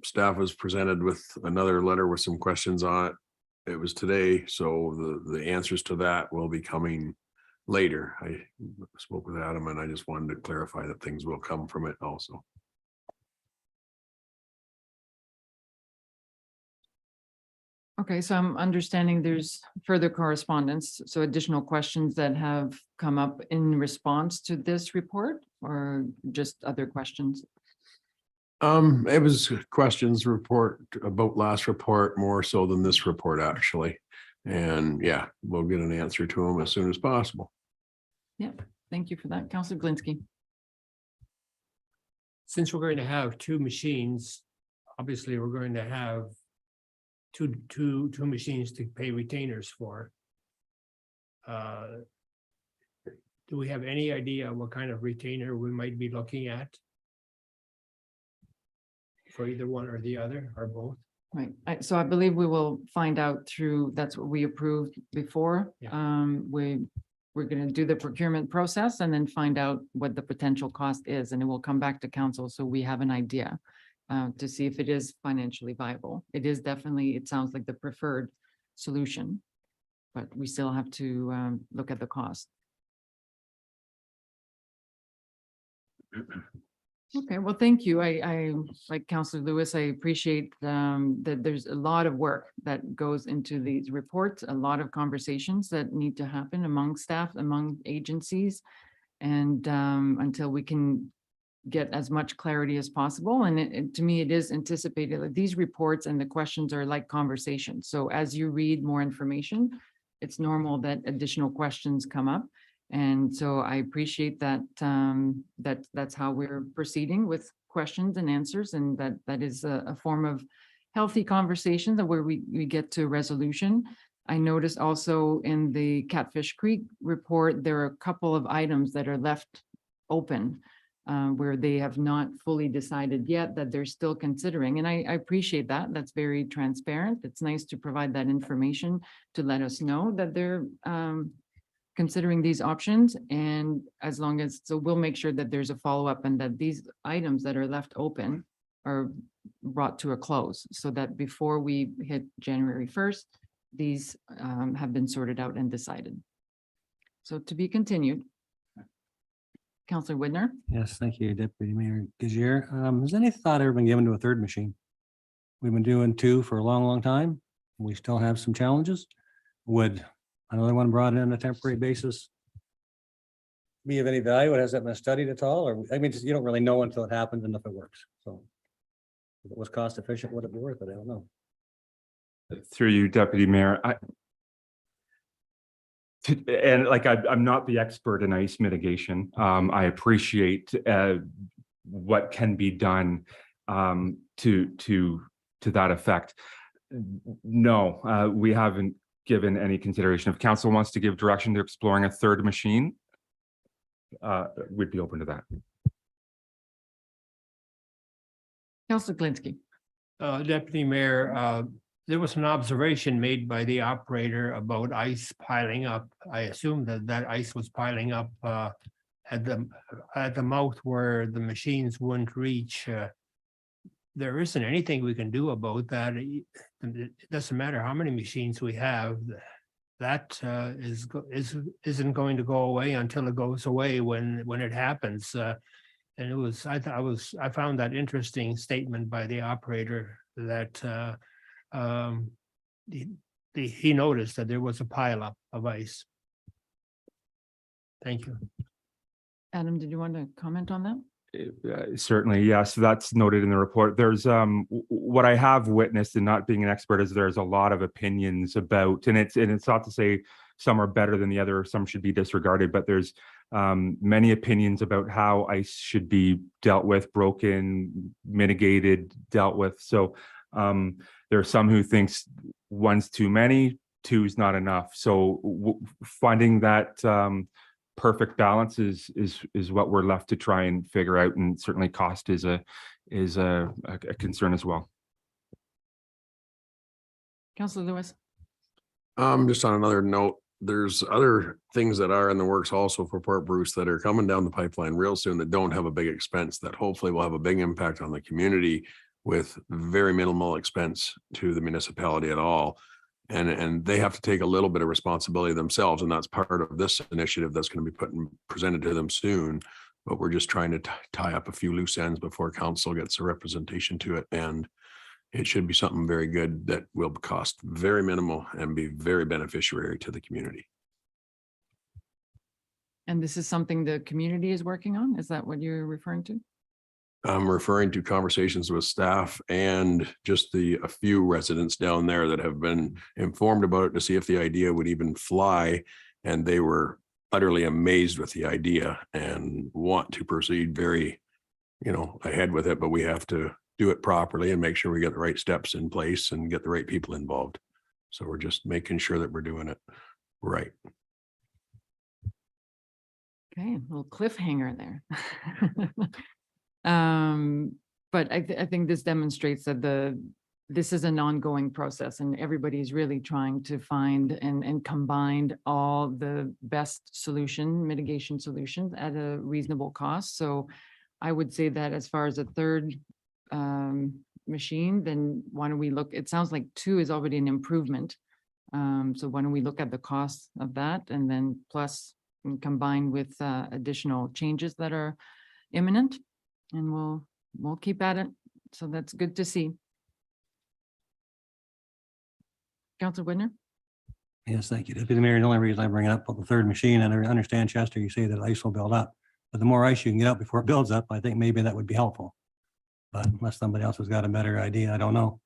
Staff was presented with another letter with some questions on it. It was today, so the answers to that will be coming later. I spoke with Adam and I just wanted to clarify that things will come from it also. Okay, so I'm understanding there's further correspondence, so additional questions that have come up in response to this report, or just other questions? It was questions report about last report more so than this report, actually. And yeah, we'll get an answer to them as soon as possible. Yeah, thank you for that. Councillor Glinski. Since we're going to have two machines, obviously we're going to have two machines to pay retainers for. Do we have any idea what kind of retainer we might be looking at? For either one or the other, or both? Right, so I believe we will find out through, that's what we approved before. Yeah. We're going to do the procurement process and then find out what the potential cost is, and it will come back to council, so we have an idea to see if it is financially viable. It is definitely, it sounds like the preferred solution, but we still have to look at the cost. Okay, well, thank you. I like Councillor Lewis, I appreciate that there's a lot of work that goes into these reports, a lot of conversations that need to happen among staff, among agencies, and until we can get as much clarity as possible. And to me, it is anticipated that these reports and the questions are like conversations. So as you read more information, it's normal that additional questions come up. And so I appreciate that that's how we're proceeding with questions and answers, and that is a form of healthy conversation that where we get to resolution. I noticed also in the Catfish Creek report, there are a couple of items that are left open where they have not fully decided yet, that they're still considering. And I appreciate that. That's very transparent. It's nice to provide that information to let us know that they're considering these options. And as long as, so we'll make sure that there's a follow-up and that these items that are left open are brought to a close, so that before we hit January 1st, these have been sorted out and decided. So to be continued. Councillor Widner. Yes, thank you, Deputy Mayor Gazier. Has any thought ever been given to a third machine? We've been doing two for a long, long time. We still have some challenges. Would Another one brought in on a temporary basis. Be of any value? Has that been studied at all? Or, I mean, you don't really know until it happens and if it works, so. If it was cost efficient, would it be worth it? I don't know. Through you, Deputy Mayor, and like, I'm not the expert in ice mitigation. I appreciate what can be done to that effect. No, we haven't given any consideration. If council wants to give direction to exploring a third machine, we'd be open to that. Councillor Glinski. Deputy Mayor, there was an observation made by the operator about ice piling up. I assume that ice was piling up at the mouth where the machines wouldn't reach. There isn't anything we can do about that. It doesn't matter how many machines we have. That isn't going to go away until it goes away when it happens. And it was, I found that interesting statement by the operator that he noticed that there was a pileup of ice. Thank you. Adam, did you want to comment on that? Certainly, yes, that's noted in the report. There's what I have witnessed, and not being an expert, is there's a lot of opinions about, and it's not to say some are better than the other, some should be disregarded, but there's many opinions about how ice should be dealt with, broken, mitigated, dealt with. So there are some who thinks one's too many, two is not enough. So finding that perfect balance is what we're left to try and figure out, and certainly cost is a concern as well. Councillor Lewis. Just on another note, there's other things that are in the works also for Port Bruce that are coming down the pipeline real soon that don't have a big expense, that hopefully will have a big impact on the community with very minimal expense to the municipality at all. And they have to take a little bit of responsibility themselves. And that's part of this initiative that's going to be presented to them soon. But we're just trying to tie up a few loose ends before council gets a representation to it. And it should be something very good that will cost very minimal and be very beneficiary to the community. And this is something the community is working on? Is that what you're referring to? I'm referring to conversations with staff and just a few residents down there that have been informed about it to see if the idea would even fly. And they were utterly amazed with the idea and want to proceed very, ahead with it, but we have to do it properly and make sure we get the right steps in place and get the right people involved. So we're just making sure that we're doing it right. Okay, a little cliffhanger there. But I think this demonstrates that this is an ongoing process, and everybody's really trying to find and combine all the best mitigation solutions at a reasonable cost. So I would say that as far as a third machine, then why don't we look, it sounds like 2 is already an improvement. So why don't we look at the cost of that, and then plus and combine with additional changes that are imminent, and we'll keep at it. So that's good to see. Councilor Whitner. Yes, thank you, Deputy Mayor. The only reason I bring it up about the third machine, and I understand, Chester, you say that ice will build up, but the more ice you can get up before it builds up, I think maybe that would be helpful. But unless somebody else has got a better idea, I don't know.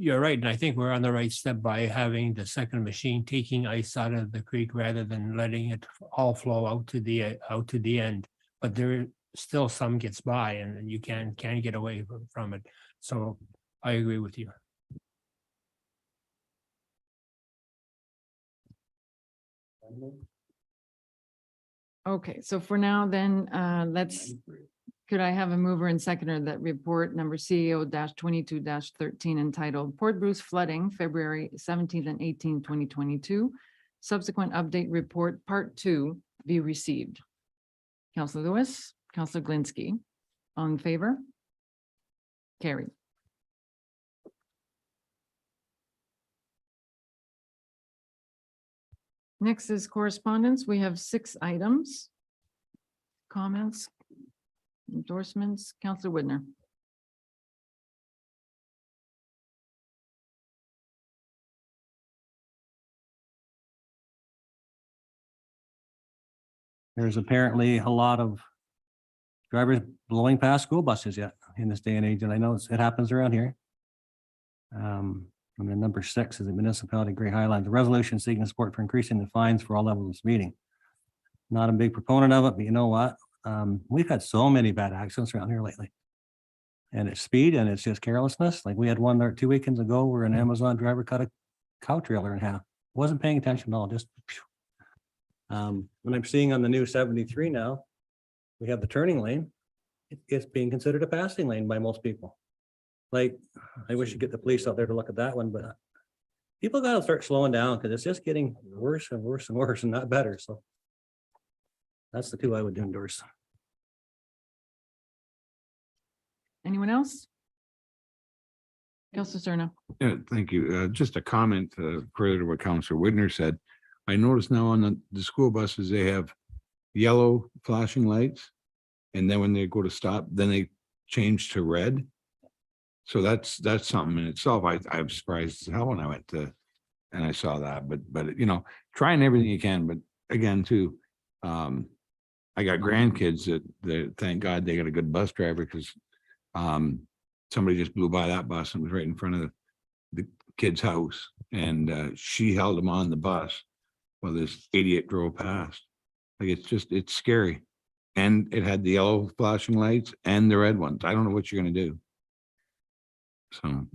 You're right, and I think we're on the right step by having the second machine taking ice out of the creek rather than letting it all flow out to the end. But there still some gets by, and you can't get away from it. So I agree with you. Okay, so for now then, could I have a mover and seconder that report number CEO -22-13 entitled Port Bruce Flooding, February 17th and 18th, 2022. Subsequent update report part 2 be received. Councilor Lewis, Councilor Glinski, on favor? Carried. Next is correspondence. We have 6 items. Comments, endorsements. Councilor Whitner. There's apparently a lot of drivers blowing past school buses yet in this day and age, and I know it happens around here. And then number 6 is the municipality of Grey Highlands, a resolution seeking support for increasing the fines for all levels of speeding. Not a big proponent of it, but you know what? We've had so many bad accidents around here lately. And it's speed and it's just carelessness. Like we had one there 2 weekends ago where an Amazon driver cut a cow trailer in half. Wasn't paying attention at all, just. When I'm seeing on the new 73 now, we have the turning lane. It's being considered a passing lane by most people. Like, I wish you'd get the police out there to look at that one, but people gotta start slowing down because it's just getting worse and worse and worse and not better, so. That's the 2 I would endorse. Anyone else? Counselor Cerna. Yeah, thank you. Just a comment further to what Counselor Whitner said. I notice now on the school buses, they have yellow flashing lights. And then when they go to stop, then they change to red. So that's something in itself. I was surprised as hell when I went to, and I saw that, but you know, trying everything you can, but again, too, I got grandkids that thank God they got a good bus driver because somebody just blew by that bus and was right in front of the kid's house. And she held him on the bus while this idiot drove past. Like, it's scary. And it had the yellow flashing lights and the red ones. I don't know what you're gonna do. So.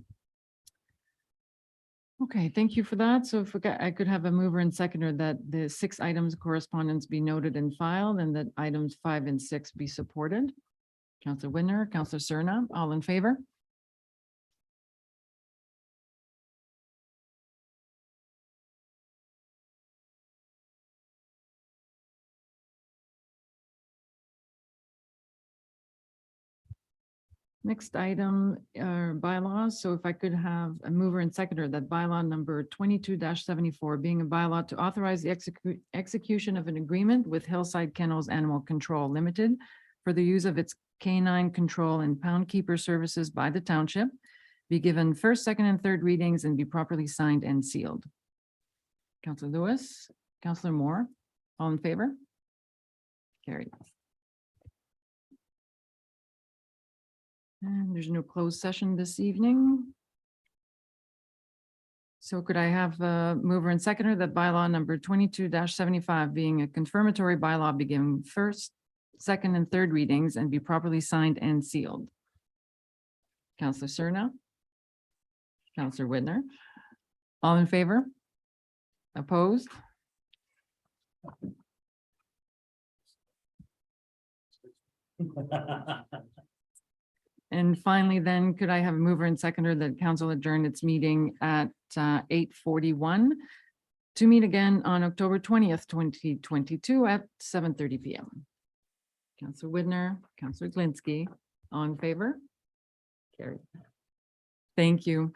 Okay, thank you for that. So if I could have a mover and seconder that the 6 items of correspondence be noted and filed and that items 5 and 6 be supported. Counselor Whitner, Counselor Cerna, all in favor? Next item are bylaws. So if I could have a mover and seconder that bylaw number 22-74 being a bylaw to authorize the execution of an agreement with Hillside Kennels Animal Control Limited for the use of its canine control and pound keeper services by the township, be given first, second, and third readings and be properly signed and sealed. Counselor Lewis, Counselor Moore, all in favor? Carried. And there's no closed session this evening. So could I have a mover and seconder that bylaw number 22-75 being a confirmatory bylaw begin first, second, and third readings and be properly signed and sealed? Counselor Cerna? Counselor Whitner? All in favor? Opposed? And finally, then, could I have a mover and seconder that council adjourn its meeting at 8:41 to meet again on October 20th, 2022 at 7:30 p.m. Counselor Whitner, Counselor Glinski, all in favor? Carried. Thank you.